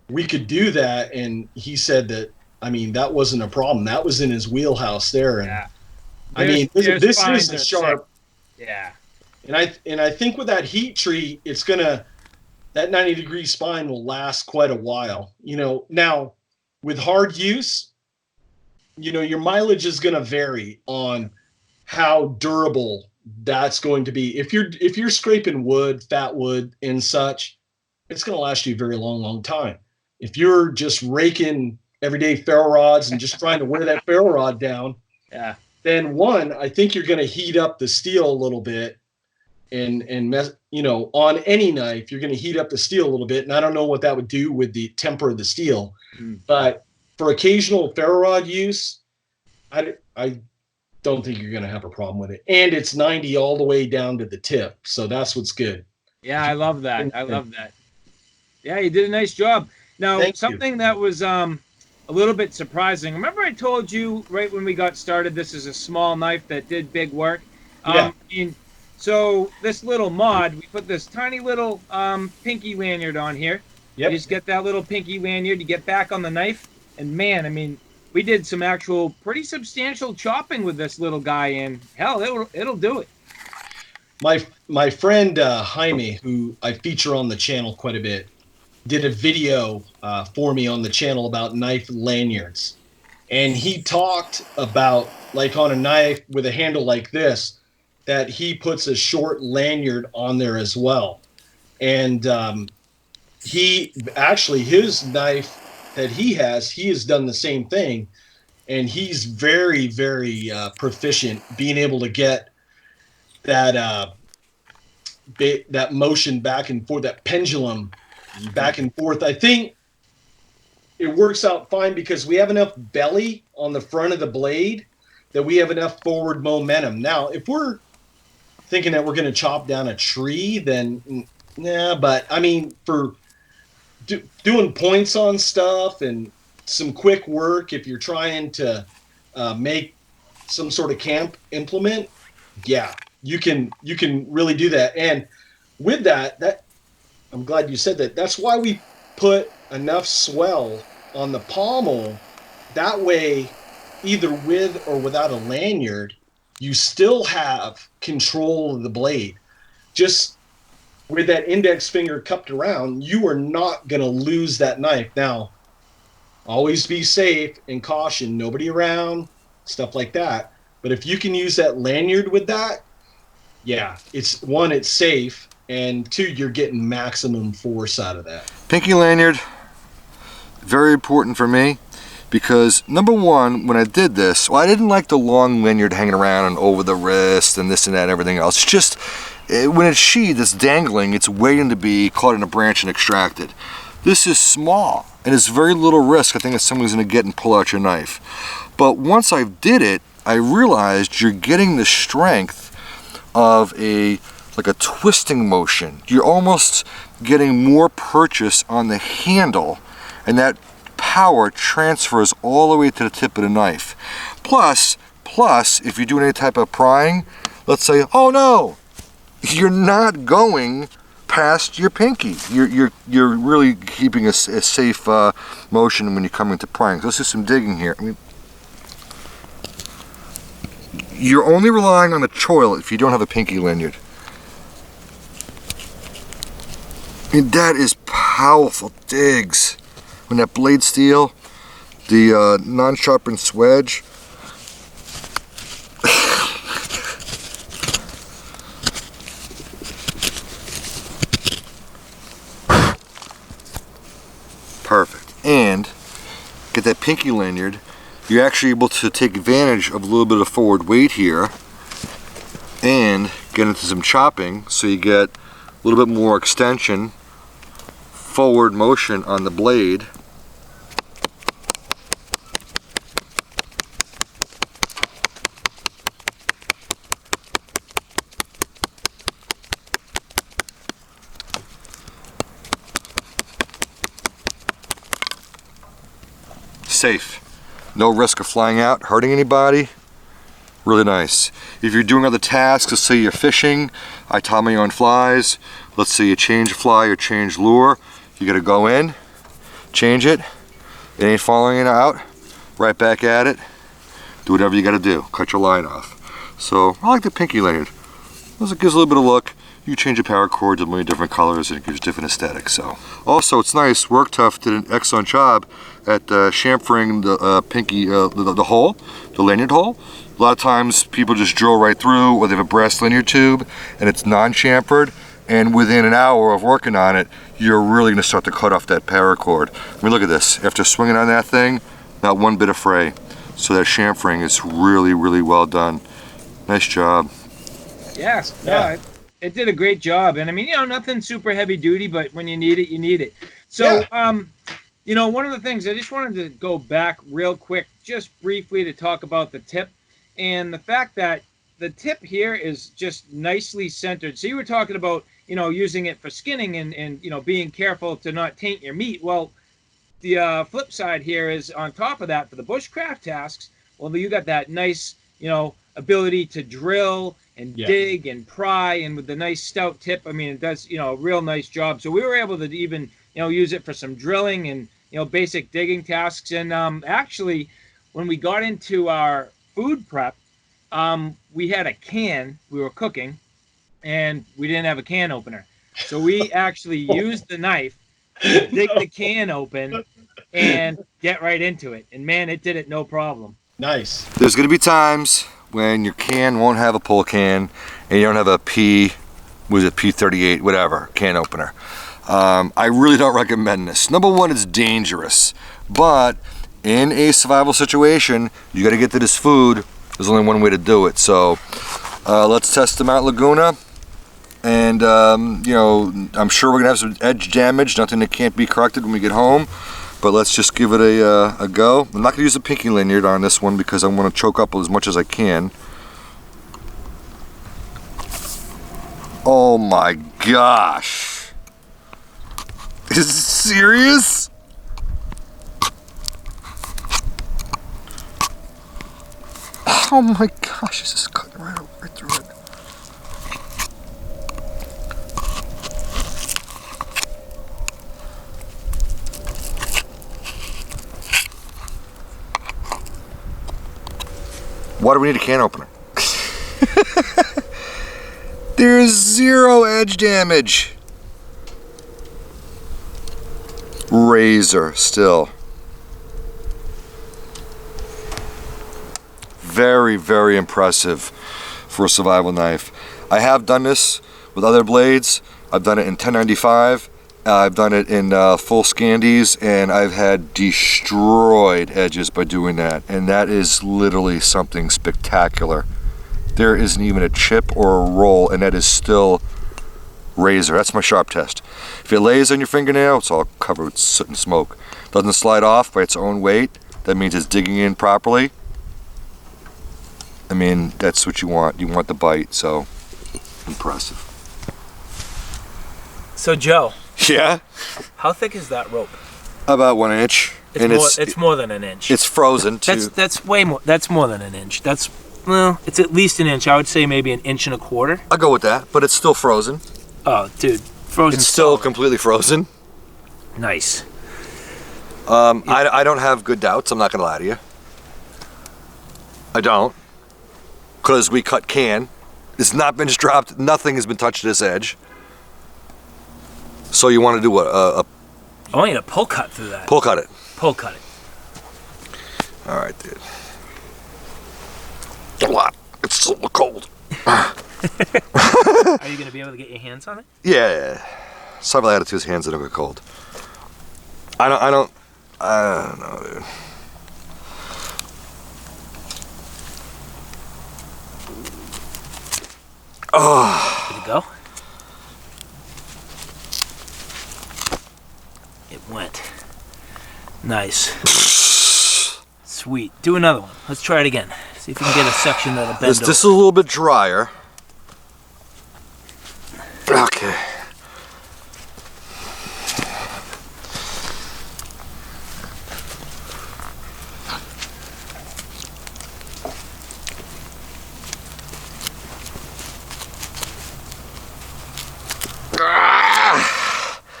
we could do that, and he said that, I mean, that wasn't a problem. That was in his wheelhouse there. And Yeah. I mean, this is a sharp. Sick. Yeah. And I think with that heat treat, it's gonna, that 90-degree spine will last quite a while. You know, now with hard use, you know, your mileage is going to vary on how durable that's going to be. If you're scraping wood, fat wood and such, it's going to last you a very long time. If you're just raking everyday ferro rods and just trying to wear that ferro rod down, Yeah. then one, I think you're going to heat up the steel a little bit, and mess, you know, on any knife, you're going to heat up the steel a little bit. And I don't know what that would do with the temper of the steel, but for occasional ferro rod use, I don't think you're going to have a problem with it. And it's 90 all the way down to the tip. So that's what's good. Yeah, I love that. I love that. Yeah, you did a nice job. Now, something that was a little bit surprising. Remember I told you right when we got started, this is a small knife that did big work? Yeah. So this little mod, we put this tiny little pinky lanyard on here. Yep. You just get that little pinky lanyard, you get back on the knife, and man, I mean, we did some actual pretty substantial chopping with this little guy, and hell, it'll do it. My friend Jaime, who I feature on the channel quite a bit, did a video for me on the channel about knife lanyards. And he talked about, like on a knife with a handle like this, that he puts a short lanyard on there as well. And he actually, his knife that he has done the same thing. And he's very, very proficient being able to get that that motion back and forth, that pendulum back and forth. I think it works out fine because we have enough belly on the front of the blade that we have enough forward momentum. Now, if we're thinking that we're going to chop down a tree, then nah, but I mean, for doing points on stuff and some quick work, if you're trying to make some sort of camp implement, yeah, you can really do that. And with that I'm glad you said that. That's why we put enough swell on the pommel. That way, either with or without a lanyard, you still have control of the blade. Just with that index finger cupped around, you are not going to lose that knife. Now, always be safe and caution, nobody around, stuff like that. But if you can use that lanyard with that, yeah, it's one, it's safe, and two, you're getting maximum force out of that. Pinky lanyard, very important for me, because number one, when I did this, well, I didn't like the long lanyard hanging around and over the wrist and this and that and everything else. It's just, when it's sheathed, it's dangling, it's waiting to be caught in a branch and extracted. This is small, and it's very little risk, I think, that somebody's gonna get and pull out your knife. But once I did it, I realized you're getting the strength of like a twisting motion. You're almost getting more purchase on the handle, and that power transfers all the way to the tip of the knife. Plus, if you're doing any type of prying, let's say, oh no, you're not going past your pinky. You're really keeping a safe motion when you're coming to prying. So let's do some digging here. I mean, you're only relying on the choil if you don't have a pinky lanyard. I mean, that is powerful digs. When that blade steel, the non-sharpened swedge. Perfect. And get that pinky lanyard, you're actually able to take advantage of a little bit of forward weight here and get into some chopping, so you get a little bit more extension, forward motion on the blade. Safe. No risk of flying out, hurting anybody. Really nice. If you're doing other tasks, let's say you're fishing, I tie my own flies, let's say you change fly or change lure, you gotta go in, change it, it ain't falling out, right back at it, do whatever you gotta do, cut your line off. So I like the pinky lanyard. It gives a little bit of look. You change the paracord to many different colors and it gives different aesthetics. So also it's nice, Work Tuff did an excellent job at chamfering the pinky, the hole, the lanyard hole. A lot of times people just drill right through, or they have a brass lanyard tube and it's non-chamfered, and within an hour of working on it, you're really gonna start to cut off that paracord. I mean, look at this. After swinging on that thing, not one bit of fray. So that chamfering is really, really well done. Nice job. Yes, Yeah. no, it did a great job. And I mean, nothing super heavy duty, but when you need it, you need it. So, one of the things I just wanted to go back real quick, just briefly to talk about the tip and the fact that the tip here is just nicely centered. So you were talking about, using it for skinning and being careful to not taint your meat. Well, the flip side here is on top of that for the bushcraft tasks, well, you got that nice, ability to drill and dig and pry, and with the nice stout tip, I mean, it does, a real nice job. So we were able to even, use it for some drilling and, basic digging tasks. And actually, when we got into our food prep, we had a can, we were cooking, and we didn't have a can opener. So we actually used the knife to dig the can open and get right into it. And man, it did it no problem. Nice. There's gonna be times when your can won't have a pull can and you don't have a P38, whatever, can opener. I really don't recommend this. Number one, it's dangerous, but in a survival situation, you gotta get to this food. There's only one way to do it. So let's test the Mt Laguna. And I'm sure we're gonna have some edge damage, nothing that can't be corrected when we get home. But let's just give it a go. I'm not going to use a pinky lanyard on this one because I want to choke up as much as I can. Oh my gosh. Is this serious? Oh my gosh, this is cutting right through it. Why do we need a can opener? There's 0 edge damage. Razor still. Very, very impressive for a survival knife. I have done this with other blades. I've done it in 1095. I've done it in full Scandies, and I've had destroyed edges by doing that. And that is literally something spectacular. There isn't even a chip or a roll, and that is still razor. That's my sharp test. If it lays on your fingernail, it's all covered with soot and smoke. Doesn't slide off by its own weight. That means it's digging in properly. I mean, that's what you want. You want the bite, so impressive. So Joe. Yeah? How thick is that rope? About 1 inch. It's more than an inch. It's frozen too. That's way more. That's more than an inch. Well, it's at least an inch. I would say maybe 1.25 inches. I'll go with that, but it's still frozen. Oh, dude, frozen. It's still solid. completely frozen. Nice. I don't have good doubts. I'm not gonna lie to you. I don't, because we cut can. It's not been dropped. Nothing has been touched at this edge. So you want to do a I want you to pull cut through that. pull cut it? Pull cut it. All right, dude. A lot. It's so cold. Are you gonna be able to get your hands on it? Yeah. Survival attitude's hands that don't get cold. I don't know, dude. Oh. Did it go? It went. Nice. Sweet. Do another one. Let's try it again. See if we can get a section that'll bend This is a little bit drier. Okay.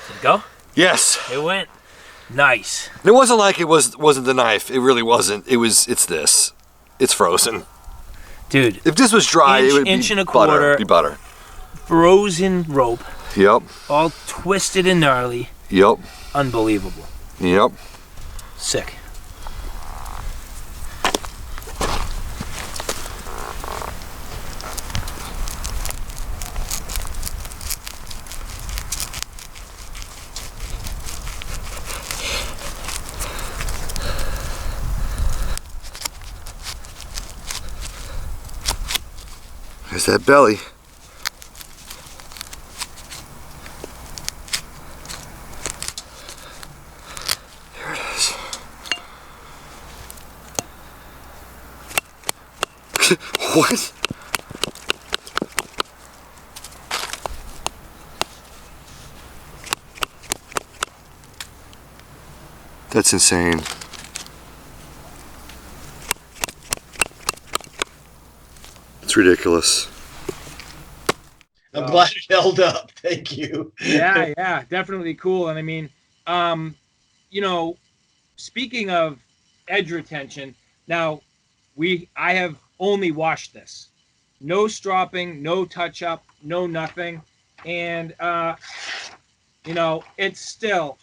Did it go? Yes. It went. Nice. It wasn't like it wasn't the knife. It really wasn't. It's this. It's frozen. Dude. If this was dry, it would inch be and a butter. quarter. Be butter. Frozen rope. Yep. All twisted and gnarly. Yep. Unbelievable. Yep. Sick. There's that belly. There it is. What? That's insane. It's ridiculous. I'm glad it held up. Thank you. Yeah, definitely cool. And I mean, you know, speaking of edge retention, now I have only washed this. No stropping, no touch up, no nothing. And you know, it's still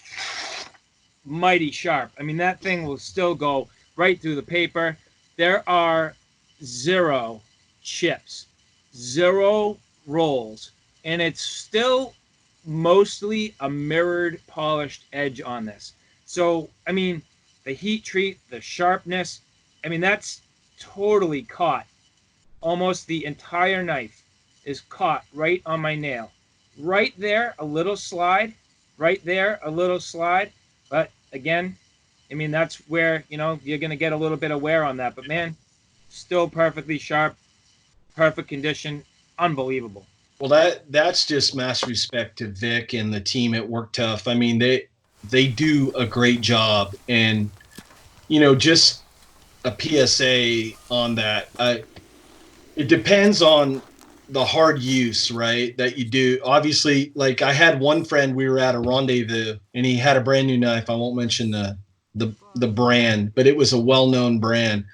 mighty sharp. I mean, that thing will still go right through the paper. There are 0 chips, 0 rolls, and it's still mostly a mirrored polished edge on this. So I mean, the heat treat, the sharpness, I mean, that's totally caught. Almost the entire knife is caught right on my nail. Right there, a little slide. Right there, a little slide. But again, I mean, that's where, you know, you're going to get a little bit of wear on that. But, man, still perfectly sharp, perfect condition, unbelievable. Well, that's just mass respect to Vic and the team at Work Tuff. I mean, they do a great job, and you know, just a PSA on that. It depends on the hard use, right? That you do. Obviously, like I had one friend, we were at a rendezvous, and he had a brand new knife. I won't mention the brand, but it was a well-known brand,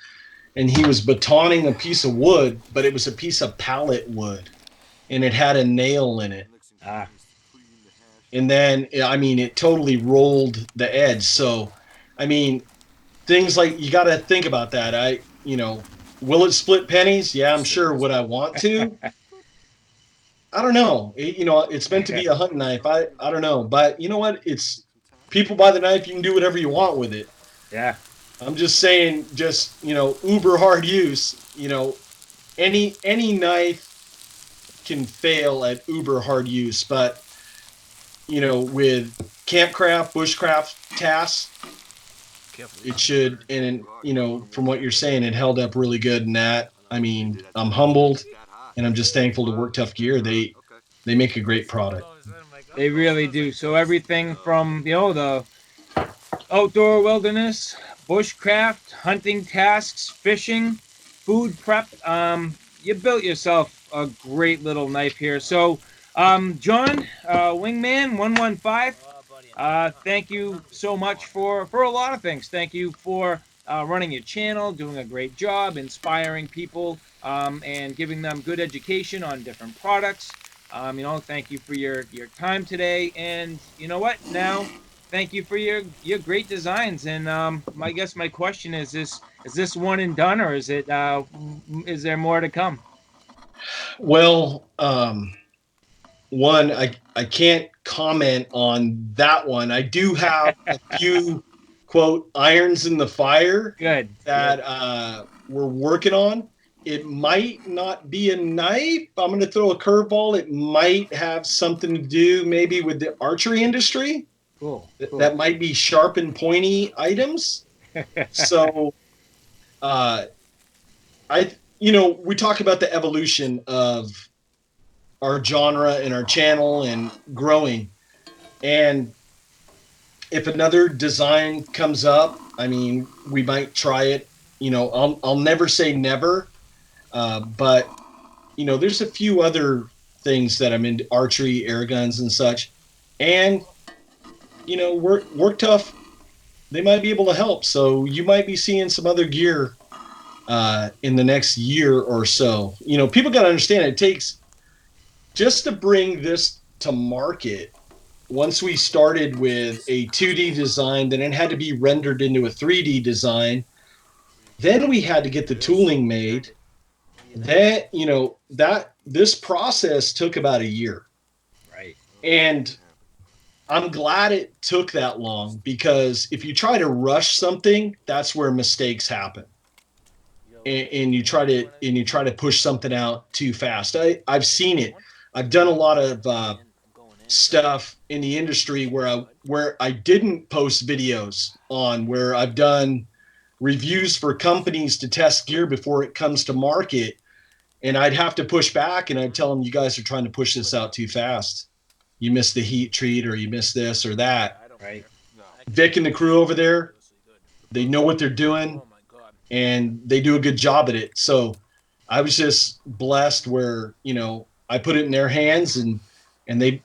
and he was batoning a piece of wood, but it was a piece of pallet wood, and it had a nail in it. Ah. And then, I mean, it totally rolled the edge. So, I mean, things like you got to think about that. Will it split pennies? Yeah, I'm sure. Would I want to? I don't know. It's meant to be a hunting knife. I don't know. But you know what? It's people buy the knife. You can do whatever you want with it. Yeah. I'm just saying, uber hard use, any knife can fail at uber hard use, but with campcraft, bushcraft tasks, it should, and from what you're saying, it held up really good in that. I mean, I'm humbled and I'm just thankful to Work Tuff Gear. They make a great product. They really do. So everything from, the outdoor wilderness, bushcraft, hunting tasks, fishing, food prep. You built yourself a great little knife here. So, John, Wingman 115, thank you so much for a lot of things. Thank you for running your channel, doing a great job, inspiring people, and giving them good education on different products. Thank you for your time today. And you know what? Now, thank you for your great designs. And I guess my question is this one and done, or is there more to come? Well, one, I can't comment on that one. I do have a few quote irons in the fire that we're working on. It might not be a knife. I'm going to throw a curveball. It might have something to do maybe with the archery industry. Cool. That might be sharp and pointy items. So, we talk about the evolution of our genre and our channel and growing. And if another design comes up, I mean, we might try it. I'll never say never. But there's a few other things that I'm into, archery, air guns and such. And, Work Tuff, they might be able to help. So you might be seeing some other gear in the next year or so. People got to understand it takes just to bring this to market. Once we started with a 2D design, then it had to be rendered into a 3D design. Then we had to get the tooling made. This process took about a year. Right. And I'm glad it took that long, because if you try to rush something, that's where mistakes happen. And you try to push something out too fast. I've seen it. I've done a lot of stuff in the industry where I didn't post videos on, where I've done reviews for companies to test gear before it comes to market. And I'd have to push back, and I'd tell them, you guys are trying to push this out too fast. You missed the heat treat, or you missed this or that. Right. Vic and the crew over there, they know what they're doing, and they do a good job at it. So I was just blessed where, I put it in their hands, and they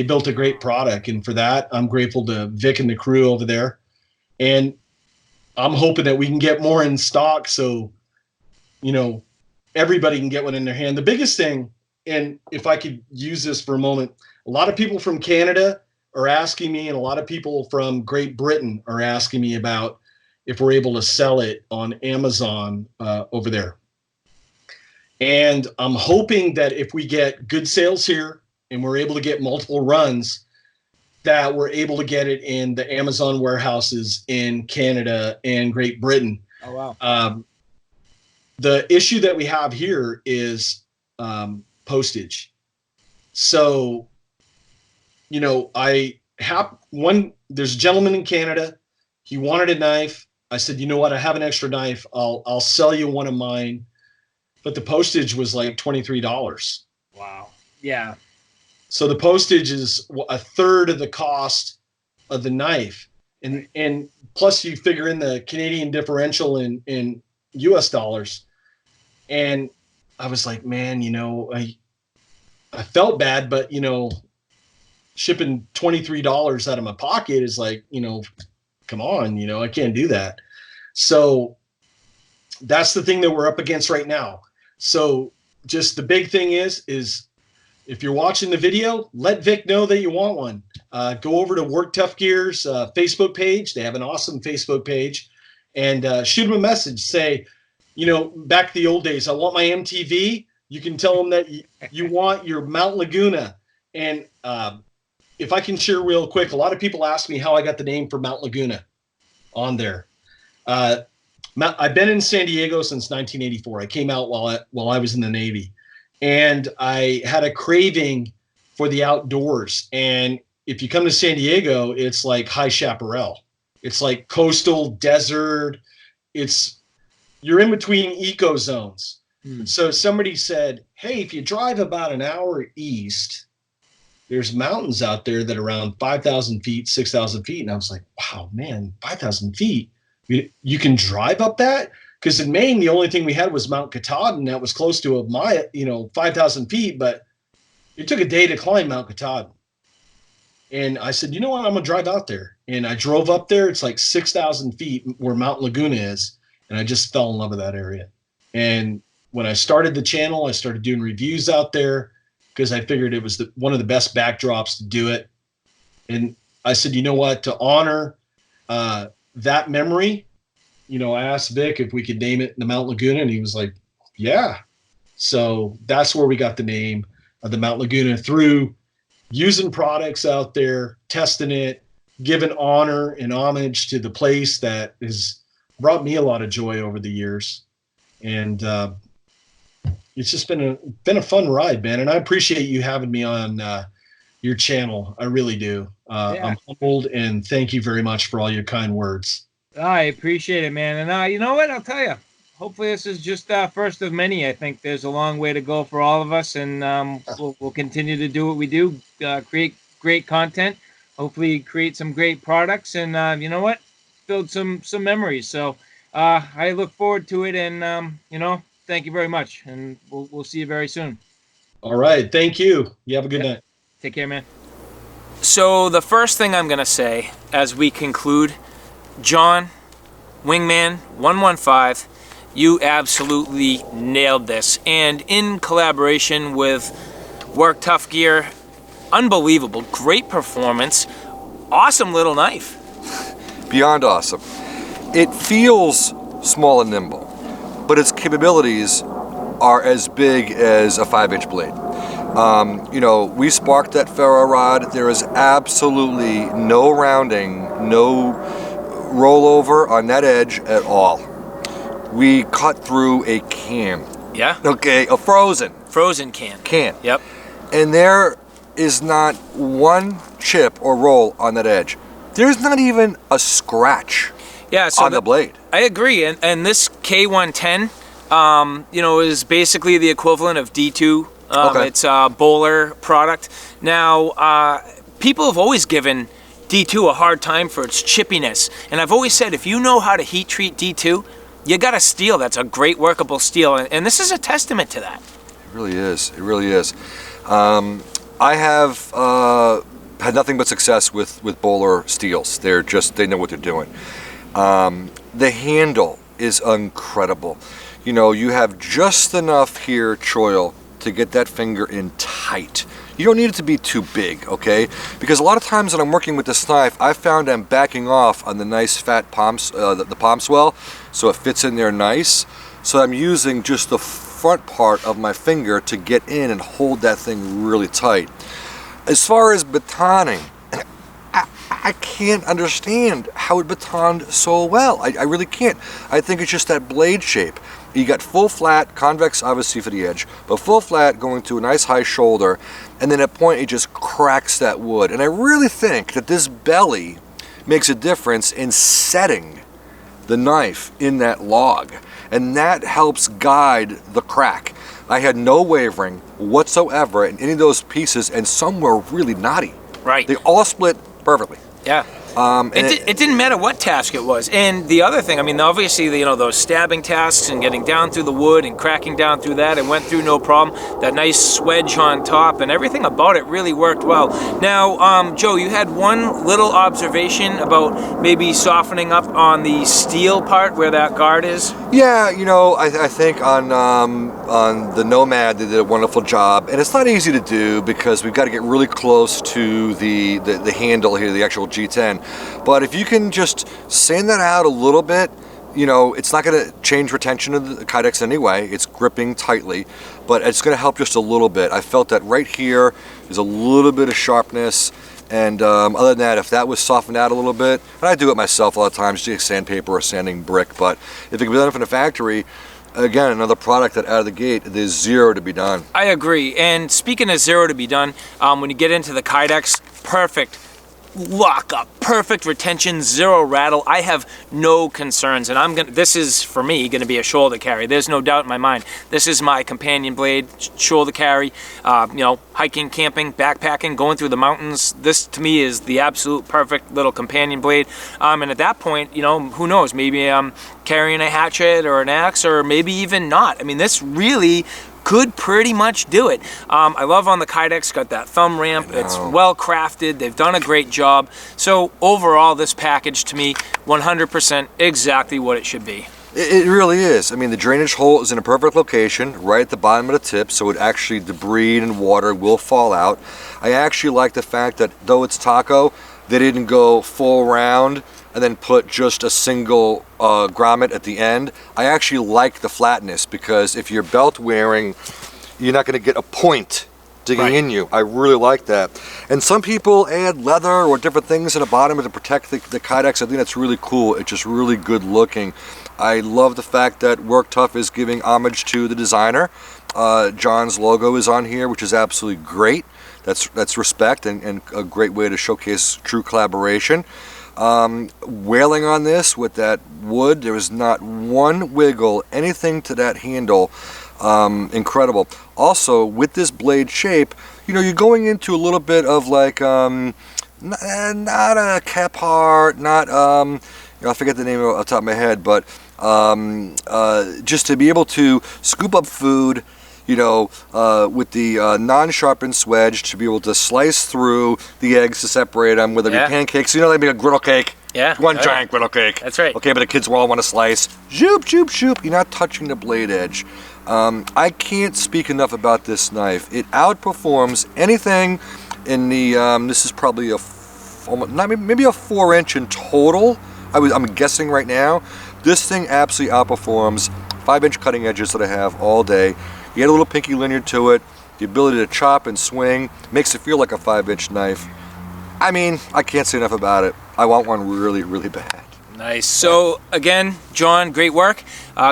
built a great product. And for that, I'm grateful to Vic and the crew over there. And I'm hoping that we can get more in stock, so, everybody can get one in their hand. The biggest thing, and if I could use this for a moment, a lot of people from Canada are asking me, and a lot of people from Great Britain are asking me about if we're able to sell it on Amazon over there. And I'm hoping that if we get good sales here and we're able to get multiple runs, that we're able to get it in the Amazon warehouses in Canada and Great Britain. Oh, wow. The issue that we have here is postage. So, I have there's a gentleman in Canada. He wanted a knife. I said, you know what? I have an extra knife. I'll sell you one of mine. But the postage was like $23. Wow. Yeah. So the postage is a third of the cost of the knife. And plus you figure in the Canadian differential in US dollars. And I was like, man, you know, I felt bad, but, you know, shipping $23 out of my pocket is like, you know, come on, you know, I can't do that. So that's the thing that we're up against right now. So just the big thing is if you're watching the video, let Vic know that you want one. Go over to Work Tuff Gear's Facebook page. They have an awesome Facebook page, and shoot them a message. Say, you know, back to the old days, I want my MTV. You can tell them that you want your Mt Laguna. And if I can share real quick, a lot of people ask me how I got the name for Mt Laguna on there. I've been in San Diego since 1984. I came out while I was in the Navy, and I had a craving for the outdoors. And if you come to San Diego, it's like High Chaparral. It's like coastal desert. You're in between eco zones. So somebody said, hey, if you drive about an hour east, there's mountains out there that are around 5,000 feet, 6,000 feet. And I was like, wow, man, 5,000 feet. You can drive up that? Because in Maine, the only thing we had was Mount Katahdin. That was close to 5,000 feet, but it took a day to climb Mount Katahdin. And I said, you know what? I'm going to drive out there. And I drove up there. It's like 6,000 feet where Mount Laguna is. And I just fell in love with that area. And when I started the channel, I started doing reviews out there because I figured it was one of the best backdrops to do it. And I said, you know what? To honor that memory, you know, I asked Vic if we could name it the Mt Laguna, and he was like, yeah. So that's where we got the name of the Mt Laguna, through using products out there, testing it, giving honor and homage to the place that has brought me a lot of joy over the years. And it's just been a fun ride, man. And I appreciate you having me on your channel. I really do. I'm humbled, and thank you very much for all your kind words. I appreciate it, man. And you know what? I'll tell you. Hopefully, this is just first of many. I think there's a long way to go for all of us, and we'll continue to do what we do, create great content, hopefully create some great products, and you know what? Build some memories. So I look forward to it, and you know, thank you very much, and we'll see you very soon. All right. Thank you. You have a good night. Take care, man. So the first thing I'm going to say as we conclude, John, Wingman 115, you absolutely nailed this. And in collaboration with Work Tuff Gear, unbelievable, great performance, awesome little knife. Beyond awesome. It feels small and nimble, but its capabilities are as big as a 5-inch blade. You know, we sparked that ferro rod. There is absolutely no rounding, no rollover on that edge at all. We cut through a can. Yeah? Okay, a frozen can. Yep. And there is not one chip or roll on that edge. There's not even a scratch on the blade. I agree. And this K110, you know, is basically the equivalent of D2. Okay. It's a bowler product. Now, people have always given D2 a hard time for its chippiness. And I've always said, if you know how to heat treat D2, you got a steel that's a great workable steel. And this is a testament to that. It really is. It really is. I have had nothing but success with bowler steels. They know what they're doing. The handle is incredible. You know, you have just enough here choil to get that finger in tight. You don't need it to be too big, okay? Because a lot of times when I'm working with this knife, I found I'm backing off on the nice fat palms, the palm swell, so it fits in there nice. So I'm using just the front part of my finger to get in and hold that thing really tight. As far as batoning, I can't understand how it batoned so well. I really can't. I think it's just that blade shape. You got full flat, convex obviously for the edge, but full flat going to a nice high shoulder, and then at point it just cracks that wood. And I really think that this belly makes a difference in setting the knife in that log, and that helps guide the crack. I had no wavering whatsoever in any of those pieces, and some were really knotty. Right. They all split perfectly. Yeah. It didn't matter what task it was. And the other thing, I mean, obviously, you know, those stabbing tasks and getting down through the wood and cracking down through that, it went through no problem. That nice swedge on top and everything about it really worked well. Now, Joe, you had one little observation about maybe softening up on the steel part where that guard is. Yeah, you know, I think on the Nomad they did a wonderful job, and it's not easy to do because we've got to get really close to the handle here, the actual G10. But if you can just sand that out a little bit, you know, it's not going to change retention of the Kydex anyway. It's gripping tightly, but it's going to help just a little bit. I felt that right here is a little bit of sharpness. And other than that, if that was softened out a little bit, and I do it myself a lot of times, just sandpaper or sanding brick, but if it can be done from the factory, again, another product that out of the gate, there's zero to be done. I agree. And speaking of zero to be done, when you get into the Kydex, perfect lock up, perfect retention, zero rattle. I have no concerns, and this is for me going to be a shoulder carry. There's no doubt in my mind. This is my companion blade, shoulder carry. You know, hiking, camping, backpacking, going through the mountains. This to me is the absolute perfect little companion blade. And at that point, you know, who knows? Maybe I'm carrying a hatchet or an axe, or maybe even not. I mean, this really could pretty much do it. I love on the Kydex, got that thumb ramp. It's well crafted. They've done a great job. So overall, this package to me, 100% exactly what it should be. It really is. I mean, the drainage hole is in a perfect location, right at the bottom of the tip, so it actually, debris and water will fall out. I actually like the fact that though it's taco, they didn't go full round and then put just a single grommet at the end. I actually like the flatness, because if you're belt wearing, you're not going to get a point digging in you. I really like that. And some people add leather or different things in the bottom to protect the Kydex. I think that's really cool. It's just really good looking. I love the fact that Work Tuff is giving homage to the designer. John's logo is on here, which is absolutely great. That's respect and a great way to showcase true collaboration. Wailing on this with that wood, there was not one wiggle, anything to that handle. Incredible. Also, with this blade shape, you know, you're going into a little bit of like not a Kephart, not you know, I forget the name off the top of my head, but just to be able to scoop up food, you know, with the non-sharpened swedge, to be able to slice through the eggs to separate them, whether it be pancakes. You know, they make a griddle cake. Yeah. One giant griddle cake. That's right. Okay, but the kids will all want to slice. Zoop, zoop, zoop. You're not touching the blade edge. I can't speak enough about this knife. It outperforms anything in the, this is probably maybe a 4-inch in total. I'm guessing right now. This thing absolutely outperforms 5-inch cutting edges that I have all day. You get a little pinky Lanyard to it, the ability to chop and swing, makes it feel like a 5-inch knife. I mean, I can't say enough about it. I want one really, really bad. Nice. So again, John, great work.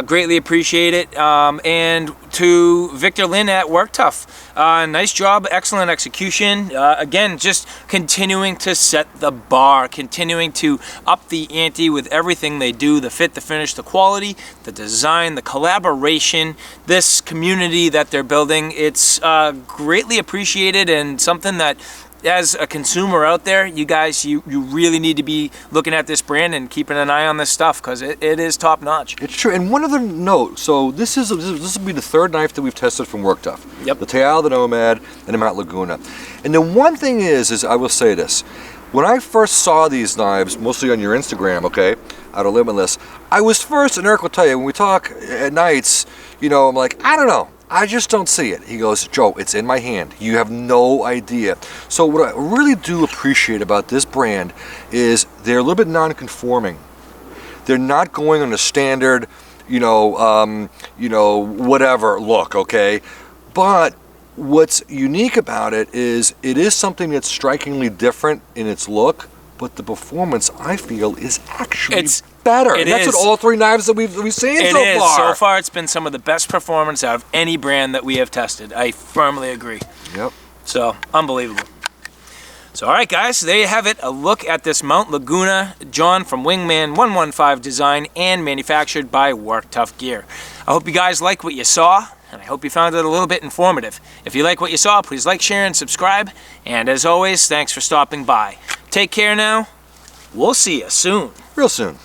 Greatly appreciate it. And to Victor Lynn at Work Tuff, nice job, excellent execution. Again, just continuing to set the bar, continuing to up the ante with everything they do, the fit, the finish, the quality, the design, the collaboration, this community that they're building. It's greatly appreciated, and something that, as a consumer out there, you guys, you really need to be looking at this brand and keeping an eye on this stuff, because it is top notch. It's true. And one other note, so this will be the third knife that we've tested from Work Tuff. Yep. The Teal, the Nomad, and the Mt Laguna. And the one thing is I will say this. When I first saw these knives, mostly on your Instagram, okay, Outer Limitess, I was first, and Eric will tell you, when we talk at nights, you know, I'm like, I don't know. I just don't see it. He goes, Joe, it's in my hand. You have no idea. So what I really do appreciate about this brand is they're a little bit non-conforming. They're not going on a standard, whatever look, okay? But what's unique about it is something that's strikingly different in its look, but the performance, I feel, is actually better. And that's what all three knives that we've seen so far. So far, it's been some of the best performance out of any brand that we have tested. I firmly agree. Yep. So, unbelievable. So all right guys, so there you have it, a look at this Mt Laguna John from Wingman 115 designed and manufactured by Work Tuff Gear. I hope you guys like what you saw, and I hope you found it a little bit informative. If you like what you saw, please like, share, and subscribe. And as always, thanks for stopping by. Take care now. We'll see you soon. Real soon.